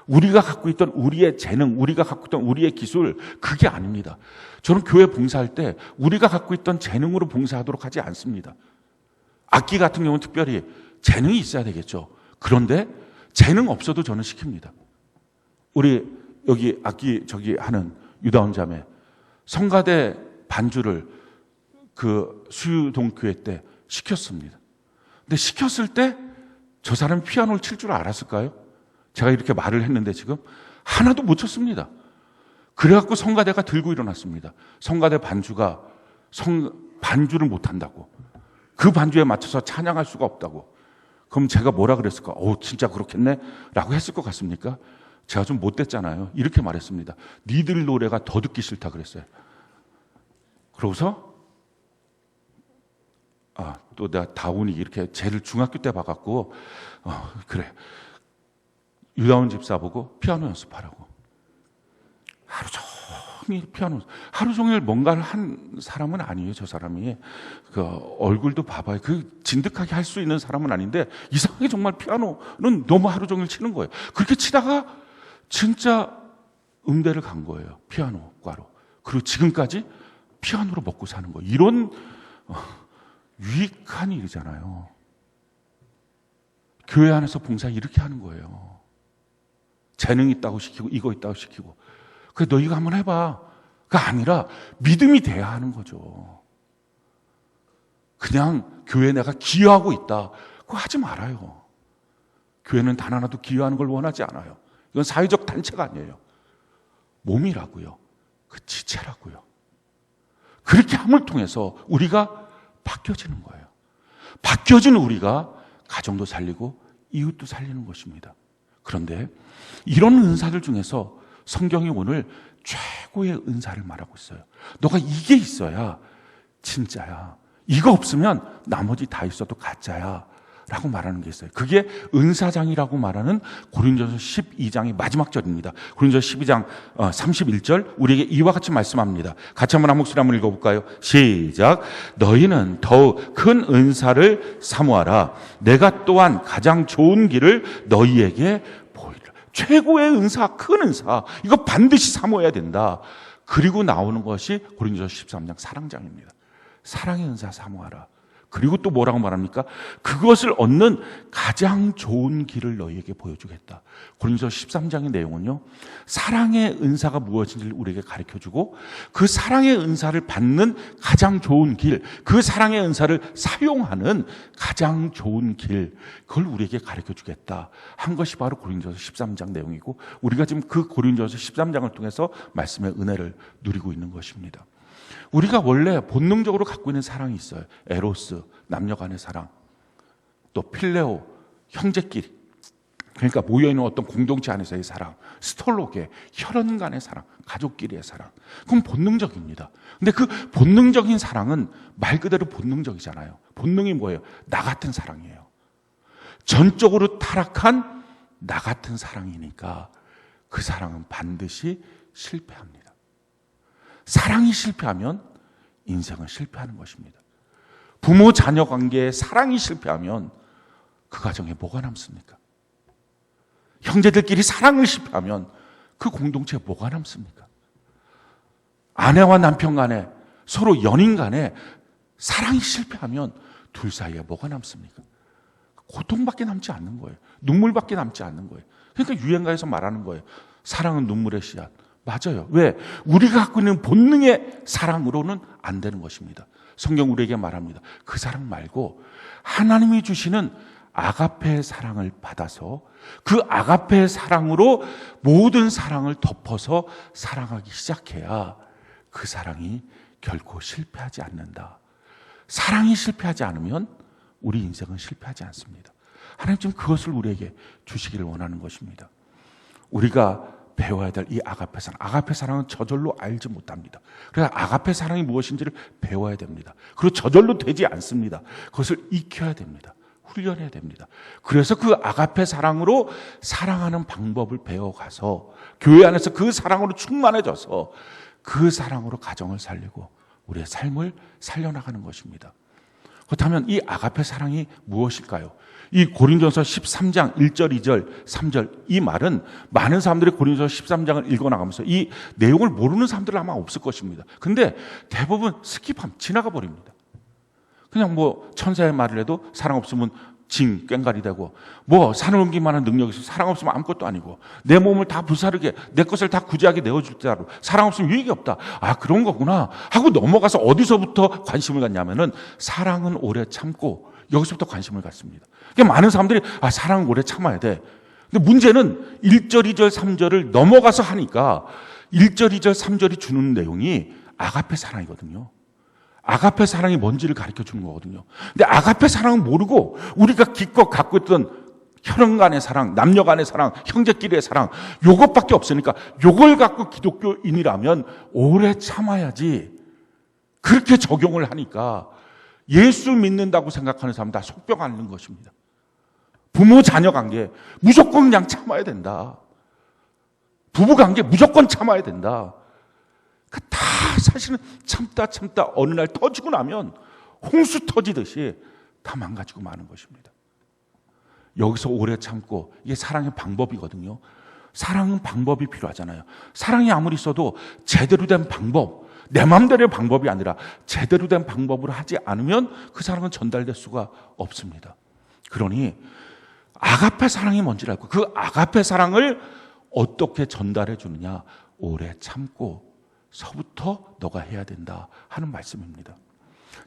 우리가 갖고 있던 우리의 재능, 우리가 갖고 있던 우리의 기술, 그게 아닙니다. 저는 교회 봉사할 때 우리가 갖고 있던 재능으로 봉사하도록 하지 않습니다. 악기 같은 경우는 특별히 재능이 있어야 되겠죠. 그런데 재능 없어도 저는 시킵니다. 우리 여기 악기 하는 유다원 자매, 성가대 반주를 그 수유동 교회 때 시켰습니다. 근데 시켰을 때 저 사람이 피아노를 칠 줄 알았을까요? 제가 이렇게 말을 했는데 지금 하나도 못 쳤습니다. 그래갖고 성가대가 들고 일어났습니다. 성가대 반주가 반주를 못한다고, 그 반주에 맞춰서 찬양할 수가 없다고. 그럼 제가 뭐라 그랬을까? 진짜 그렇겠네? 라고 했을 것 같습니까? 제가 좀 못됐잖아요. 이렇게 말했습니다. 니들 노래가 더 듣기 싫다 그랬어요. 그러고서 또 내가 다운이 이렇게 쟤를 중학교 때 봐갖고 그래, 유다원 집사 보고 피아노 연습하라고. 하루 종일 피아노, 하루 종일 뭔가를 한 사람은 아니에요. 저 사람이 그 얼굴도 봐봐요. 그 진득하게 할 수 있는 사람은 아닌데 이상하게 정말 피아노는 너무 하루 종일 치는 거예요. 그렇게 치다가 진짜 음대를 간 거예요. 피아노과로. 그리고 지금까지 피아노로 먹고 사는 거예요. 이런 유익한 일이잖아요. 교회 안에서 봉사 이렇게 하는 거예요. 재능 있다고 시키고 이거 있다고 시키고. 그래 너희가 한번 해봐. 그게 아니라 믿음이 돼야 하는 거죠. 그냥 교회에 내가 기여하고 있다, 그거 하지 말아요. 교회는 단 하나도 기여하는 걸 원하지 않아요. 이건 사회적 단체가 아니에요. 몸이라고요. 그 지체라고요. 그렇게 함을 통해서 우리가 바뀌어지는 거예요. 바뀌어진 우리가 가정도 살리고 이웃도 살리는 것입니다. 그런데 이런 은사들 중에서 성경이 오늘 최고의 은사를 말하고 있어요. 너가 이게 있어야 진짜야. 이거 없으면 나머지 다 있어도 가짜야 라고 말하는 게 있어요. 그게 은사장이라고 말하는 고린도서 12장의 마지막 절입니다. 고린도서 12장 31절, 우리에게 이와 같이 말씀합니다. 같이 한번 한 목소리 한번 읽어볼까요? 시작. 너희는 더욱 큰 은사를 사모하라. 내가 또한 가장 좋은 길을 너희에게 보이리라. 최고의 은사, 큰 은사, 이거 반드시 사모해야 된다. 그리고 나오는 것이 고린도서 13장 사랑장입니다. 사랑의 은사 사모하라. 그리고 또 뭐라고 말합니까? 그것을 얻는 가장 좋은 길을 너희에게 보여주겠다. 고린도서 13장의 내용은요, 사랑의 은사가 무엇인지를 우리에게 가르쳐주고 그 사랑의 은사를 받는 가장 좋은 길, 그 사랑의 은사를 사용하는 가장 좋은 길, 그걸 우리에게 가르쳐주겠다 한 것이 바로 고린도서 13장 내용이고, 우리가 지금 그 고린도서 13장을 통해서 말씀의 은혜를 누리고 있는 것입니다. 우리가 원래 본능적으로 갖고 있는 사랑이 있어요. 에로스, 남녀 간의 사랑, 또 필레오, 형제끼리, 그러니까 모여있는 어떤 공동체 안에서의 사랑, 스톨로게, 혈연 간의 사랑, 가족끼리의 사랑. 그건 본능적입니다. 근데 그 본능적인 사랑은 말 그대로 본능적이잖아요. 본능이 뭐예요? 나 같은 사랑이에요. 전적으로 타락한 나 같은 사랑이니까 그 사랑은 반드시 실패합니다. 사랑이 실패하면 인생은 실패하는 것입니다. 부모 자녀 관계에 사랑이 실패하면 그 가정에 뭐가 남습니까? 형제들끼리 사랑을 실패하면 그 공동체에 뭐가 남습니까? 아내와 남편 간에, 서로 연인 간에 사랑이 실패하면 둘 사이에 뭐가 남습니까? 고통밖에 남지 않는 거예요. 눈물밖에 남지 않는 거예요. 그러니까 유행가에서 말하는 거예요. 사랑은 눈물의 씨앗. 맞아요. 왜? 우리가 갖고 있는 본능의 사랑으로는 안 되는 것입니다. 성경 우리에게 말합니다. 그 사랑 말고 하나님이 주시는 아가페의 사랑을 받아서 그 아가페의 사랑으로 모든 사랑을 덮어서 사랑하기 시작해야 그 사랑이 결코 실패하지 않는다. 사랑이 실패하지 않으면 우리 인생은 실패하지 않습니다. 하나님 지금 그것을 우리에게 주시기를 원하는 것입니다. 우리가 배워야 될 이 아가페 사랑. 아가페 사랑은 저절로 알지 못합니다. 그래서 아가페 사랑이 무엇인지를 배워야 됩니다. 그리고 저절로 되지 않습니다. 그것을 익혀야 됩니다. 훈련해야 됩니다. 그래서 그 아가페 사랑으로 사랑하는 방법을 배워가서 교회 안에서 그 사랑으로 충만해져서 그 사랑으로 가정을 살리고 우리의 삶을 살려나가는 것입니다. 그렇다면 이 아가페 사랑이 무엇일까요? 이 고린도전서 13장 1절, 2절, 3절 이 말은 많은 사람들이 고린도전서 13장을 읽어나가면서 이 내용을 모르는 사람들은 아마 없을 것입니다. 근데 대부분 스킵함, 지나가 버립니다. 그냥 뭐 천사의 말을 해도 사랑 없으면 꽹가리 되고 뭐 산을 옮기만한 능력이 있으면 사랑 없으면 아무것도 아니고 내 몸을 다 불사르게 내 것을 다 구제하게 내어줄 때로 사랑 없으면 유익이 없다. 아 그런 거구나 하고 넘어가서 어디서부터 관심을 갖냐면은 사랑은 오래 참고 여기서부터 관심을 갖습니다. 그러니까 많은 사람들이 아 사랑은 오래 참아야 돼. 근데 문제는 1절, 2절, 3절을 넘어가서 하니까 1절, 2절, 3절이 주는 내용이 아가페 사랑이거든요. 아가페 사랑이 뭔지를 가르쳐 주는 거거든요. 근데 아가페 사랑은 모르고 우리가 기껏 갖고 있던 혈연 간의 사랑, 남녀 간의 사랑, 형제끼리의 사랑 요것밖에 없으니까 요걸 갖고 기독교인이라면 오래 참아야지 그렇게 적용을 하니까 예수 믿는다고 생각하는 사람 다 속병 앓는 것입니다. 부모 자녀 관계 무조건 그냥 참아야 된다. 부부 관계 무조건 참아야 된다. 다 사실은 참다 어느 날 터지고 나면 홍수 터지듯이 다 망가지고 마는 것입니다. 여기서 오래 참고 이게 사랑의 방법이거든요. 사랑은 방법이 필요하잖아요. 사랑이 아무리 있어도 제대로 된 방법, 내 마음대로의 방법이 아니라 제대로 된 방법으로 하지 않으면 그 사랑은 전달될 수가 없습니다. 그러니 아가페 사랑이 뭔지를 알고 그 아가페 사랑을 어떻게 전달해 주느냐, 오래 참고 서부터 너가 해야 된다 하는 말씀입니다.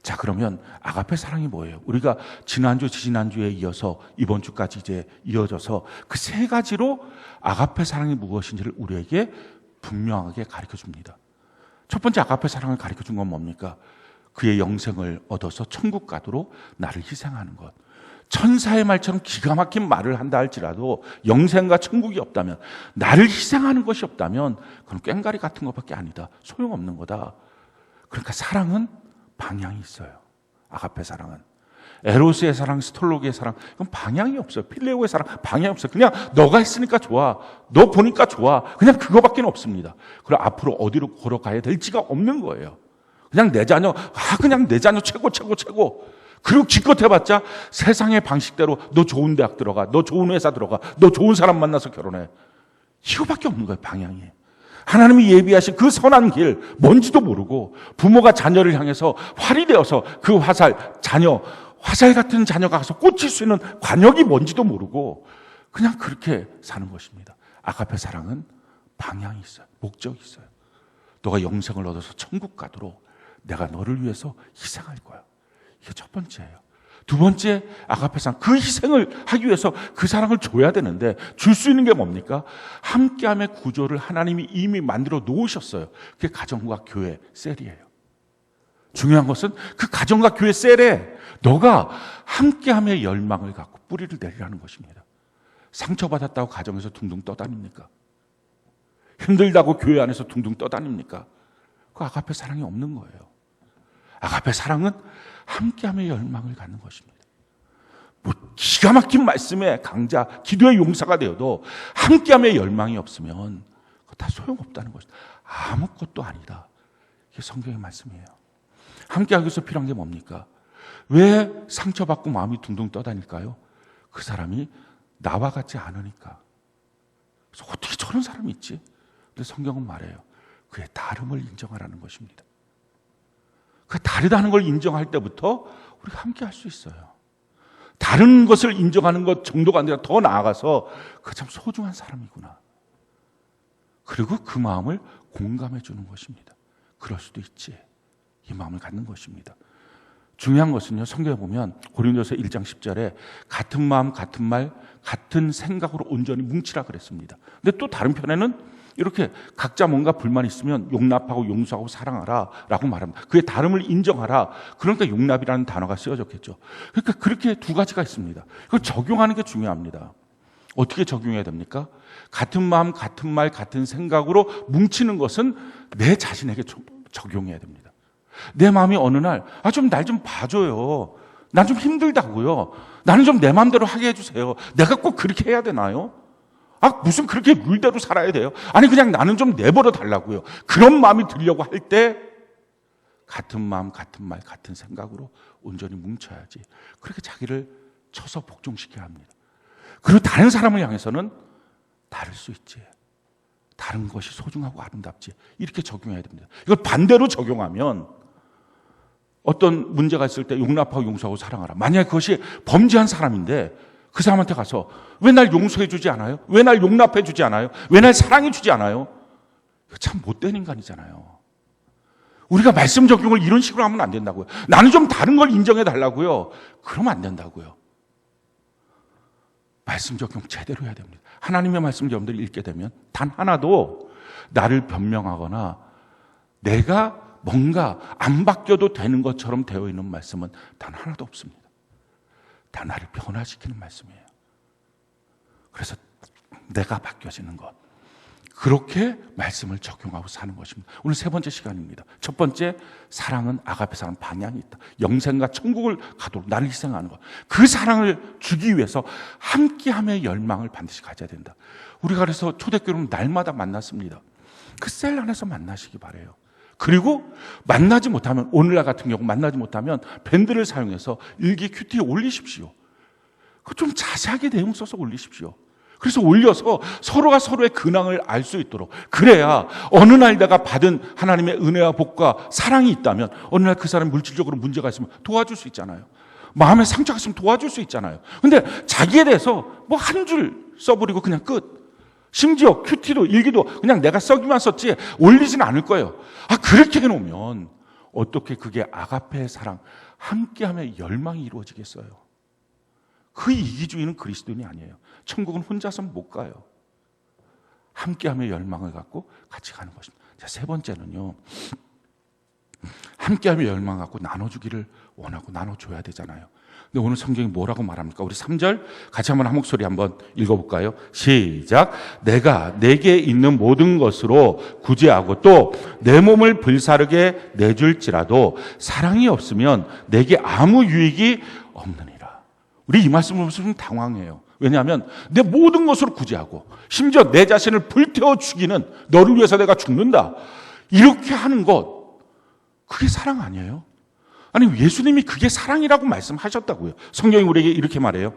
자, 그러면 아가페 사랑이 뭐예요? 우리가 지난주, 지지난주에 이어서 이번 주까지 이제 이어져서 그 세 가지로 아가페 사랑이 무엇인지를 우리에게 분명하게 가르쳐 줍니다. 첫 번째 아가페 사랑을 가르쳐 준 건 뭡니까? 그의 영생을 얻어서 천국 가도록 나를 희생하는 것. 천사의 말처럼 기가 막힌 말을 한다 할지라도 영생과 천국이 없다면, 나를 희생하는 것이 없다면 그건 꽹가리 같은 것밖에 아니다. 소용없는 거다. 그러니까 사랑은 방향이 있어요. 아가페 사랑은. 에로스의 사랑, 스톨로기의 사랑, 이건 방향이 없어요. 필레오의 사랑, 방향이 없어요. 그냥 너가 했으니까 좋아. 너 보니까 좋아. 그냥 그거밖에 없습니다. 그리고 앞으로 어디로 걸어가야 될지가 없는 거예요. 그냥 내 자녀, 그냥 내 자녀 최고. 그리고 기껏 해봤자 세상의 방식대로 너 좋은 대학 들어가, 너 좋은 회사 들어가, 너 좋은 사람 만나서 결혼해. 이거밖에 없는 거예요, 방향이. 하나님이 예비하신 그 선한 길, 뭔지도 모르고 부모가 자녀를 향해서 활이 되어서 그 화살 같은 자녀가 가서 꽂힐 수 있는 관역이 뭔지도 모르고 그냥 그렇게 사는 것입니다. 아가페 사랑은 방향이 있어요. 목적이 있어요. 너가 영생을 얻어서 천국 가도록 내가 너를 위해서 희생할 거야. 이게 첫 번째예요. 두 번째 아가페 사랑, 그 희생을 하기 위해서 그 사랑을 줘야 되는데 줄 수 있는 게 뭡니까? 함께함의 구조를 하나님이 이미 만들어 놓으셨어요. 그게 가정과 교회 셀이에요. 중요한 것은 그 가정과 교회 셀에 너가 함께함의 열망을 갖고 뿌리를 내리라는 것입니다. 상처받았다고 가정에서 둥둥 떠다닙니까? 힘들다고 교회 안에서 둥둥 떠다닙니까? 그 아가페 사랑이 없는 거예요. 아가페 사랑은 함께함의 열망을 갖는 것입니다. 뭐 기가 막힌 말씀의 강자, 기도의 용사가 되어도 함께함의 열망이 없으면 그거 다 소용없다는 것이다. 아무것도 아니다. 이게 성경의 말씀이에요. 함께하기 위해서 필요한 게 뭡니까? 왜 상처받고 마음이 둥둥 떠다닐까요? 그 사람이 나와 같지 않으니까. 그래서 어떻게 저런 사람이 있지? 근데 성경은 말해요. 그의 다름을 인정하라는 것입니다. 그 다르다는 걸 인정할 때부터 우리가 함께 할 수 있어요. 다른 것을 인정하는 것 정도가 아니라 더 나아가서 그 참 소중한 사람이구나. 그리고 그 마음을 공감해 주는 것입니다. 그럴 수도 있지. 이 마음을 갖는 것입니다. 중요한 것은요, 성경에 보면 고린도서 1장 10절에 같은 마음, 같은 말, 같은 생각으로 온전히 뭉치라 그랬습니다. 근데 또 다른 편에는 이렇게 각자 뭔가 불만이 있으면 용납하고 용서하고 사랑하라 라고 말합니다. 그의 다름을 인정하라. 그러니까 용납이라는 단어가 쓰여졌겠죠. 그러니까 그렇게 두 가지가 있습니다. 그걸 적용하는 게 중요합니다. 어떻게 적용해야 됩니까? 같은 마음, 같은 말, 같은 생각으로 뭉치는 것은 내 자신에게 적용해야 됩니다. 내 마음이 어느 날 좀 날 좀 봐줘요. 난 좀 힘들다고요. 나는 좀 내 마음대로 하게 해주세요. 내가 꼭 그렇게 해야 되나요? 무슨 그렇게 룰대로 살아야 돼요? 아니, 그냥 나는 좀 내버려 달라고요. 그런 마음이 들려고 할 때 같은 마음, 같은 말, 같은 생각으로 온전히 뭉쳐야지. 그렇게 자기를 쳐서 복종시켜야 합니다. 그리고 다른 사람을 향해서는 다를 수 있지. 다른 것이 소중하고 아름답지. 이렇게 적용해야 됩니다. 이걸 반대로 적용하면 어떤 문제가 있을 때 용납하고 용서하고 사랑하라. 만약에 그것이 범죄한 사람인데 그 사람한테 가서 왜 날 용서해 주지 않아요? 왜 날 용납해 주지 않아요? 왜 날 사랑해 주지 않아요? 이거 참 못된 인간이잖아요. 우리가 말씀 적용을 이런 식으로 하면 안 된다고요. 나는 좀 다른 걸 인정해 달라고요. 그러면 안 된다고요. 말씀 적용 제대로 해야 됩니다. 하나님의 말씀을 여러분들이 읽게 되면 단 하나도 나를 변명하거나 내가 뭔가 안 바뀌어도 되는 것처럼 되어 있는 말씀은 단 하나도 없습니다. 다 나를 변화시키는 말씀이에요. 그래서 내가 바뀌어지는 것. 그렇게 말씀을 적용하고 사는 것입니다. 오늘 세 번째 시간입니다. 첫 번째, 사랑은 아가페 사랑 방향이 있다. 영생과 천국을 가도록 나를 희생하는 것. 그 사랑을 주기 위해서 함께함의 열망을 반드시 가져야 된다. 우리가 그래서 초대교회는 날마다 만났습니다. 그 셀 안에서 만나시기 바래요. 그리고 만나지 못하면, 오늘날 같은 경우 만나지 못하면 밴드를 사용해서 일기 큐티에 올리십시오. 그 좀 자세하게 내용 써서 올리십시오. 그래서 올려서 서로가 서로의 근황을 알 수 있도록, 그래야 어느 날 내가 받은 하나님의 은혜와 복과 사랑이 있다면 어느 날 그 사람이 물질적으로 문제가 있으면 도와줄 수 있잖아요. 마음에 상처가 있으면 도와줄 수 있잖아요. 근데 자기에 대해서 뭐 한 줄 써버리고 그냥 끝. 심지어 큐티도 일기도 그냥 내가 써기만 썼지 올리진 않을 거예요. 그렇게 해놓으면 어떻게 그게 아가페의 사랑, 함께함의 열망이 이루어지겠어요? 그 이기주의는 그리스도인이 아니에요. 천국은 혼자서는 못 가요. 함께함의 열망을 갖고 같이 가는 것입니다. 자, 세 번째는요, 함께함의 열망을 갖고 나눠주기를 원하고 나눠줘야 되잖아요. 근데 오늘 성경이 뭐라고 말합니까? 우리 3절 같이 한번 한 목소리 한번 읽어볼까요? 시작. 내가 내게 있는 모든 것으로 구제하고 또 내 몸을 불사르게 내줄지라도 사랑이 없으면 내게 아무 유익이 없느니라. 우리 이 말씀을 보면서 좀 당황해요. 왜냐하면 내 모든 것으로 구제하고 심지어 내 자신을 불태워 죽이는, 너를 위해서 내가 죽는다, 이렇게 하는 것, 그게 사랑 아니에요? 아니, 예수님이 그게 사랑이라고 말씀하셨다고요. 성경이 우리에게 이렇게 말해요.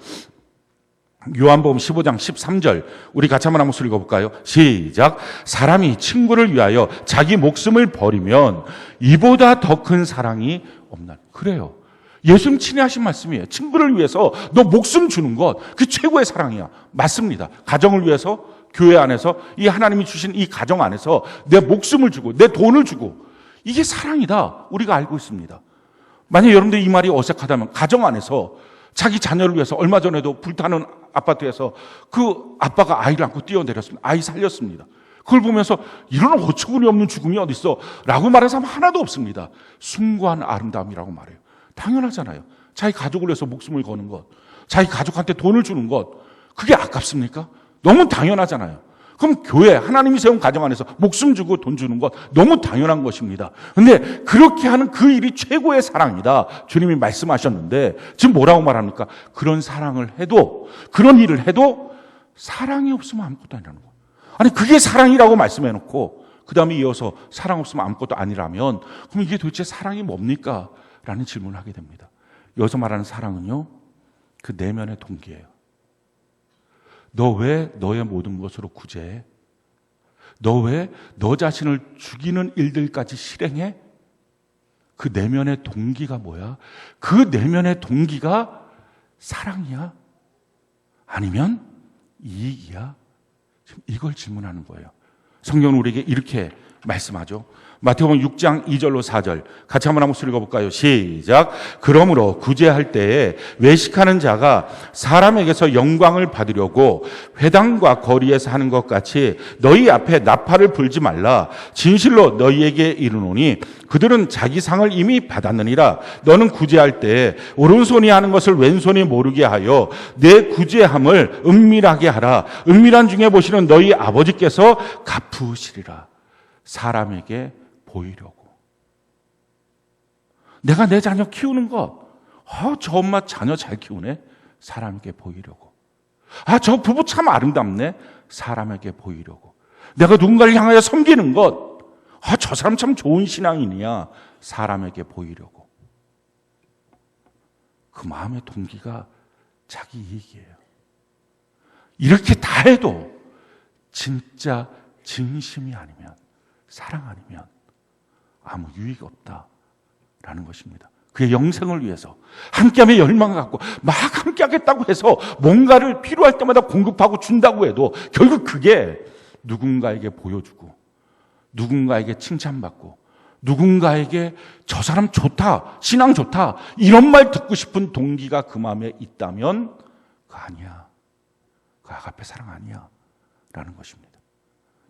요한복음 15장 13절 우리 같이 한번 목소리 읽어볼까요? 시작. 사람이 친구를 위하여 자기 목숨을 버리면 이보다 더 큰 사랑이 없나. 그래요. 예수님 친히 하신 말씀이에요. 친구를 위해서 너 목숨 주는 것, 그 최고의 사랑이야. 맞습니다. 가정을 위해서, 교회 안에서, 이 하나님이 주신 이 가정 안에서 내 목숨을 주고 내 돈을 주고, 이게 사랑이다 우리가 알고 있습니다. 만약 여러분들 이 말이 어색하다면 가정 안에서 자기 자녀를 위해서, 얼마 전에도 불타는 아파트에서 그 아빠가 아이를 안고 뛰어내렸습니다. 아이 살렸습니다. 그걸 보면서 이런 어처구니 없는 죽음이 어디 있어 라고 말하는 사람 하나도 없습니다. 숭고한 아름다움이라고 말해요. 당연하잖아요. 자기 가족을 위해서 목숨을 거는 것, 자기 가족한테 돈을 주는 것, 그게 아깝습니까? 너무 당연하잖아요. 그럼 교회, 하나님이 세운 가정 안에서 목숨 주고 돈 주는 것 너무 당연한 것입니다. 그런데 그렇게 하는 그 일이 최고의 사랑이다 주님이 말씀하셨는데 지금 뭐라고 말합니까? 그런 사랑을 해도, 그런 일을 해도 사랑이 없으면 아무것도 아니라는 거예요. 아니, 그게 사랑이라고 말씀해놓고 그 다음에 이어서 사랑 없으면 아무것도 아니라면 그럼 이게 도대체 사랑이 뭡니까? 라는 질문을 하게 됩니다. 여기서 말하는 사랑은요, 그 내면의 동기예요. 너 왜 너의 모든 것으로 구제해? 너 왜 너 자신을 죽이는 일들까지 실행해? 그 내면의 동기가 뭐야? 그 내면의 동기가 사랑이야? 아니면 이익이야? 지금 이걸 질문하는 거예요. 성경은 우리에게 이렇게 말씀하죠. 마태복음 6장 2절로 4절 같이 한번 목소리 읽어볼까요? 시작. 그러므로 구제할 때에 외식하는 자가 사람에게서 영광을 받으려고 회당과 거리에서 하는 것 같이 너희 앞에 나팔을 불지 말라. 진실로 너희에게 이르노니 그들은 자기 상을 이미 받았느니라. 너는 구제할 때에 오른손이 하는 것을 왼손이 모르게 하여 내 구제함을 은밀하게 하라. 은밀한 중에 보시는 너희 아버지께서 갚으시리라. 사람에게 보이려고. 내가 내 자녀 키우는 것 저 엄마 자녀 잘 키우네. 사람에게 보이려고. 저 부부 참 아름답네. 사람에게 보이려고. 내가 누군가를 향하여 섬기는 것. 저 사람 참 좋은 신앙인이야. 사람에게 보이려고. 그 마음의 동기가 자기 이익이에요. 이렇게 다 해도 진짜 진심이 아니면, 사랑 아니면 아무 유익이 없다라는 것입니다. 그의 영생을 위해서 함께함의 열망을 갖고 막 함께하겠다고 해서 뭔가를 필요할 때마다 공급하고 준다고 해도 결국 그게 누군가에게 보여주고, 누군가에게 칭찬받고, 누군가에게 저 사람 좋다, 신앙 좋다, 이런 말 듣고 싶은 동기가 그 마음에 있다면 그거 아니야. 그 아가페 사랑 아니야 라는 것입니다.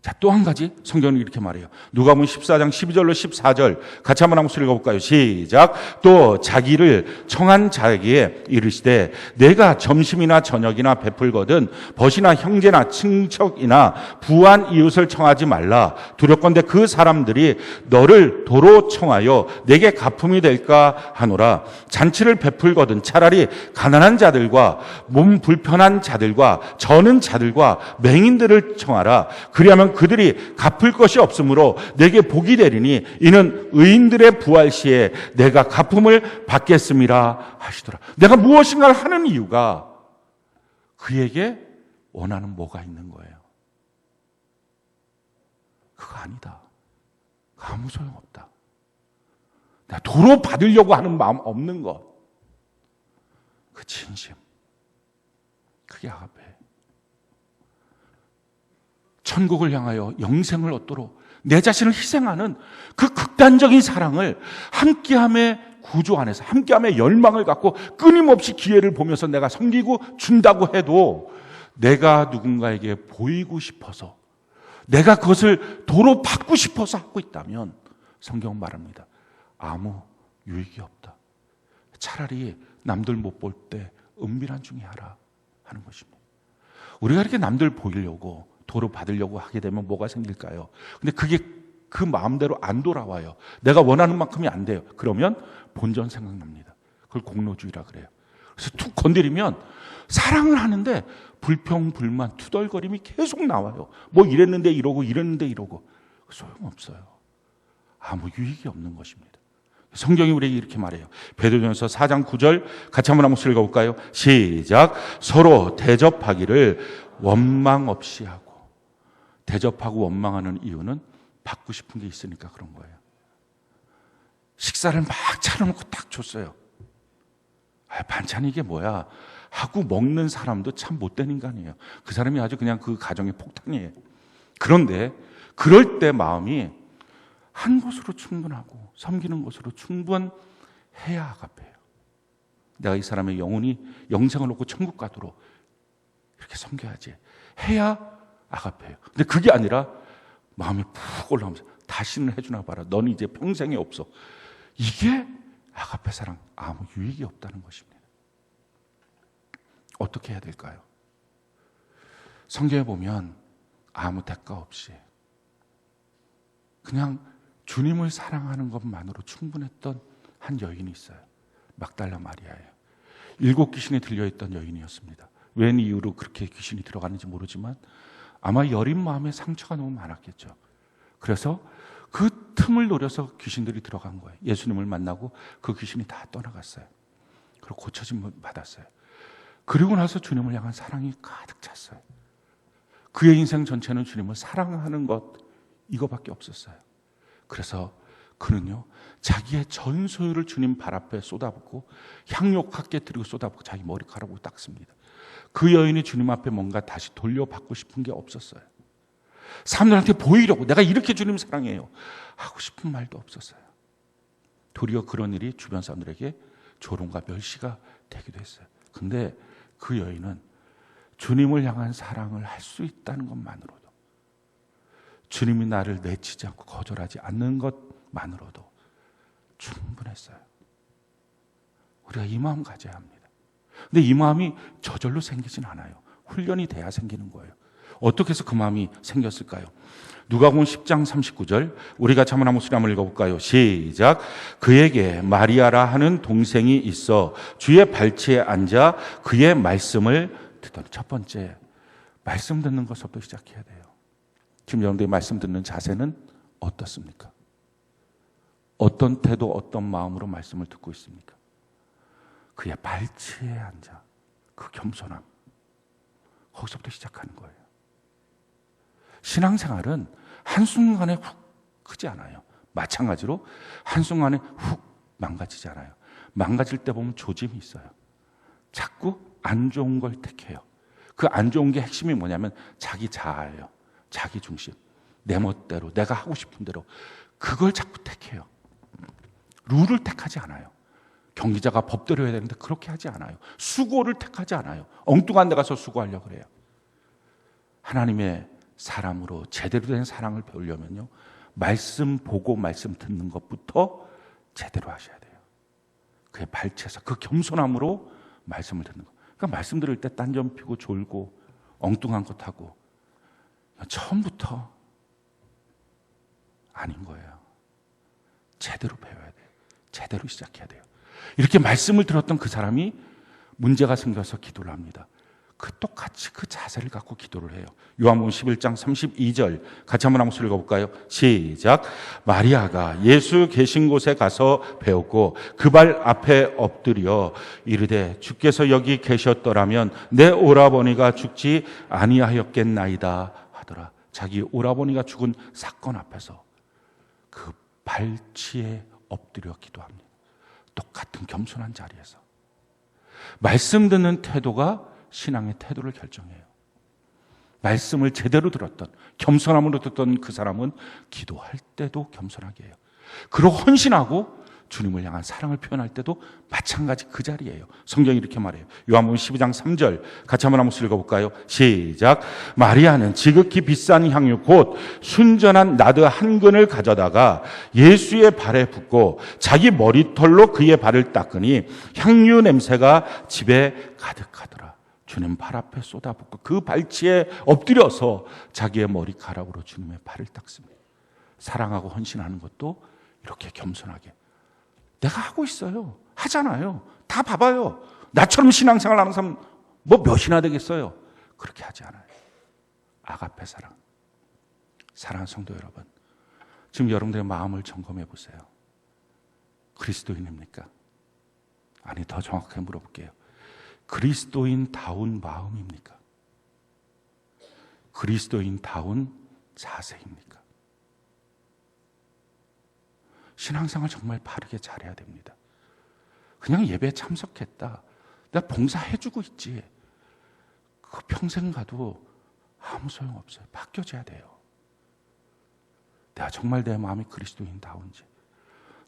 자, 또 한 가지 성경은 이렇게 말해요. 누가복음 14장 12절로 14절 같이 한번 한 목소리 읽어볼까요? 시작. 또 자기를 청한 자에게 이르시되 내가 점심이나 저녁이나 베풀거든 벗이나 형제나 친척이나 부한 이웃을 청하지 말라. 두렵건대 그 사람들이 너를 도로 청하여 내게 가품이 될까 하노라. 잔치를 베풀거든 차라리 가난한 자들과 몸 불편한 자들과 저는 자들과 맹인들을 청하라. 그리하면 그들이 갚을 것이 없으므로 내게 복이 되리니 이는 의인들의 부활 시에 내가 갚음을 받겠음이라 하시더라. 내가 무엇인가를 하는 이유가 그에게 원하는 뭐가 있는 거예요. 그거 아니다. 아무 소용없다. 내가 도로 받으려고 하는 마음 없는 것. 그 진심. 그게 아가페. 천국을 향하여 영생을 얻도록 내 자신을 희생하는 그 극단적인 사랑을 함께함의 구조 안에서, 함께함의 열망을 갖고 끊임없이 기회를 보면서 내가 섬기고 준다고 해도 내가 누군가에게 보이고 싶어서, 내가 그것을 도로 받고 싶어서 하고 있다면 성경은 말합니다. 아무 유익이 없다. 차라리 남들 못 볼 때 은밀한 중에 하라 하는 것입니다. 우리가 이렇게 남들 보이려고 도로 받으려고 하게 되면 뭐가 생길까요? 근데 그게 그 마음대로 안 돌아와요. 내가 원하는 만큼이 안 돼요. 그러면 본전 생각납니다. 그걸 공로주의라 그래요. 그래서 툭 건드리면 사랑을 하는데 불평, 불만, 투덜거림이 계속 나와요. 뭐 이랬는데 이러고 이랬는데 이러고. 소용없어요. 아무 유익이 없는 것입니다. 성경이 우리에게 이렇게 말해요. 베드로전서 4장 9절 같이 한번 목소리 읽어볼까요? 시작. 서로 대접하기를 원망 없이 하고. 대접하고 원망하는 이유는 받고 싶은 게 있으니까 그런 거예요. 식사를 막 차려놓고 딱 줬어요. 반찬이 이게 뭐야 하고 먹는 사람도 참 못된 인간이에요. 그 사람이 아주 그냥 그 가정의 폭탄이에요. 그런데 그럴 때 마음이 한 곳으로 충분하고 섬기는 것으로 충분해야 아가페예요. 내가 이 사람의 영생을 얻고 천국 가도록 이렇게 섬겨야지 해야 아가페예요. 근데 그게 아니라 마음이 푹 올라오면서 다시는 해주나 봐라. 너는 이제 평생에 없어. 이게 아가페 사랑, 아무 유익이 없다는 것입니다. 어떻게 해야 될까요? 성경에 보면 아무 대가 없이 그냥 주님을 사랑하는 것만으로 충분했던 한 여인이 있어요. 막달라 마리아예요. 7 귀신이 들려있던 여인이었습니다. 웬 이유로 그렇게 귀신이 들어가는지 모르지만 아마 여린 마음에 상처가 너무 많았겠죠. 그래서 그 틈을 노려서 귀신들이 들어간 거예요. 예수님을 만나고 그 귀신이 다 떠나갔어요. 그리고 고쳐짐을 받았어요. 그리고 나서 주님을 향한 사랑이 가득 찼어요. 그의 인생 전체는 주님을 사랑하는 것 이거밖에 없었어요. 그래서 그는요 자기의 전 소유를 주님 발 앞에 쏟아붓고 향료 깎게 드리고 쏟아붓고 자기 머리카락으로 닦습니다. 그 여인이 주님 앞에 뭔가 다시 돌려받고 싶은 게 없었어요. 사람들한테 보이려고 내가 이렇게 주님 사랑해요 하고 싶은 말도 없었어요. 도리어 그런 일이 주변 사람들에게 조롱과 멸시가 되기도 했어요. 근데 그 여인은 주님을 향한 사랑을 할 수 있다는 것만으로도, 주님이 나를 내치지 않고 거절하지 않는 것만으로도 충분했어요. 우리가 이 마음 가져야 합니다. 근데 이 마음이 저절로 생기진 않아요. 훈련이 돼야 생기는 거예요. 어떻게 해서 그 마음이 생겼을까요? 누가복음 10장 39절 우리 같이 한번 목소리 한번 읽어볼까요? 시작. 그에게 마리아라 하는 동생이 있어 주의 발치에 앉아 그의 말씀을 듣던. 첫 번째, 말씀 듣는 것부터 시작해야 돼요. 지금 여러분들이 말씀 듣는 자세는 어떻습니까? 어떤 태도, 어떤 마음으로 말씀을 듣고 있습니까? 그의 발치에 앉아 그 겸손함, 거기서부터 시작하는 거예요. 신앙생활은 한순간에 훅 크지 않아요. 마찬가지로 한순간에 훅 망가지지 않아요. 망가질 때 보면 조짐이 있어요. 자꾸 안 좋은 걸 택해요. 그 안 좋은 게 핵심이 뭐냐면 자기 자아예요. 자기 중심. 내 멋대로, 내가 하고 싶은 대로 그걸 자꾸 택해요. 룰을 택하지 않아요. 경기자가 법대로 해야 되는데 그렇게 하지 않아요. 수고를 택하지 않아요. 엉뚱한 데 가서 수고하려고 그래요. 하나님의 사람으로 제대로 된 사랑을 배우려면요, 말씀 보고 말씀 듣는 것부터 제대로 하셔야 돼요. 그의 발치에서 그 겸손함으로 말씀을 듣는 거. 그러니까 말씀 들을 때 딴점 피고 졸고 엉뚱한 것 하고 처음부터 아닌 거예요. 제대로 배워야 돼요. 제대로 시작해야 돼요. 이렇게 말씀을 들었던 그 사람이 문제가 생겨서 기도를 합니다. 똑같이 그 자세를 갖고 기도를 해요. 요한복음 11장 32절 같이 한번 목소리 읽어볼까요? 시작. 마리아가 예수 계신 곳에 가서 배웠고 그 발 앞에 엎드려 이르되 주께서 여기 계셨더라면 내 오라버니가 죽지 아니하였겠나이다 하더라. 자기 오라버니가 죽은 사건 앞에서 그 발치에 엎드려 기도합니다. 똑같은 겸손한 자리에서. 말씀 듣는 태도가 신앙의 태도를 결정해요. 말씀을 제대로 들었던, 겸손함으로 듣던 그 사람은 기도할 때도 겸손하게 해요. 그리고 헌신하고 주님을 향한 사랑을 표현할 때도 마찬가지 그 자리예요. 성경이 이렇게 말해요. 요한복음 12장 3절 같이 한번 목소리 읽어볼까요? 시작. 마리아는 지극히 비싼 향유 곧 순전한 나드 한 근을 가져다가 예수의 발에 붓고 자기 머리털로 그의 발을 닦으니 향유 냄새가 집에 가득하더라. 주님 발 앞에 쏟아붓고 그 발치에 엎드려서 자기의 머리카락으로 주님의 발을 닦습니다. 사랑하고 헌신하는 것도 이렇게 겸손하게. 내가 하고 있어요. 하잖아요. 다 봐봐요. 나처럼 신앙생활 하는 사람 뭐 몇이나 되겠어요. 그렇게 하지 않아요. 아가페 사랑. 사랑하는 성도 여러분, 지금 여러분들의 마음을 점검해 보세요. 그리스도인입니까? 아니, 더 정확하게 물어볼게요. 그리스도인다운 마음입니까? 그리스도인다운 자세입니까? 신앙생활 정말 바르게 잘해야 됩니다. 그냥 예배에 참석했다, 내가 봉사해주고 있지, 그 평생 가도 아무 소용없어요. 바뀌어져야 돼요. 내가 정말 내 마음이 그리스도인다운지,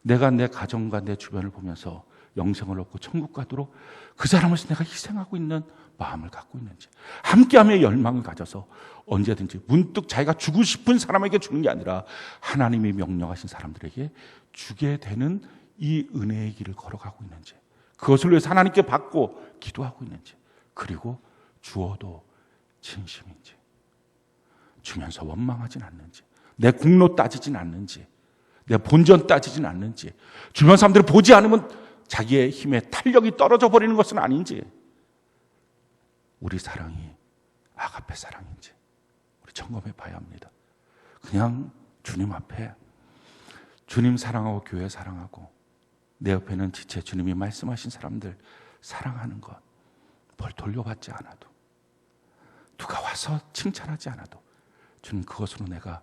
내가 내 가정과 내 주변을 보면서 영생을 얻고 천국 가도록 그 사람을 위해서 내가 희생하고 있는 마음을 갖고 있는지, 함께함의 열망을 가져서 언제든지 문득 자기가 주고 싶은 사람에게 주는 게 아니라 하나님이 명령하신 사람들에게 주게 되는 이 은혜의 길을 걸어가고 있는지, 그것을 위해서 하나님께 받고 기도하고 있는지, 그리고 주어도 진심인지, 주면서 원망하진 않는지, 내 공로 따지진 않는지, 내 본전 따지진 않는지, 주변 사람들을 보지 않으면 자기의 힘에 탄력이 떨어져 버리는 것은 아닌지, 우리 사랑이 아가페 사랑인지 우리 점검해 봐야 합니다. 그냥 주님 앞에 주님 사랑하고 교회 사랑하고 내 옆에는 지체 주님이 말씀하신 사람들 사랑하는 것, 뭘 돌려받지 않아도, 누가 와서 칭찬하지 않아도 주님 그것으로 내가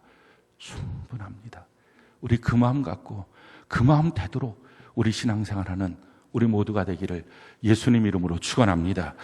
충분합니다. 우리 그 마음 갖고 그 마음 태도로 우리 신앙생활하는 우리 모두가 되기를 예수님 이름으로 축원합니다.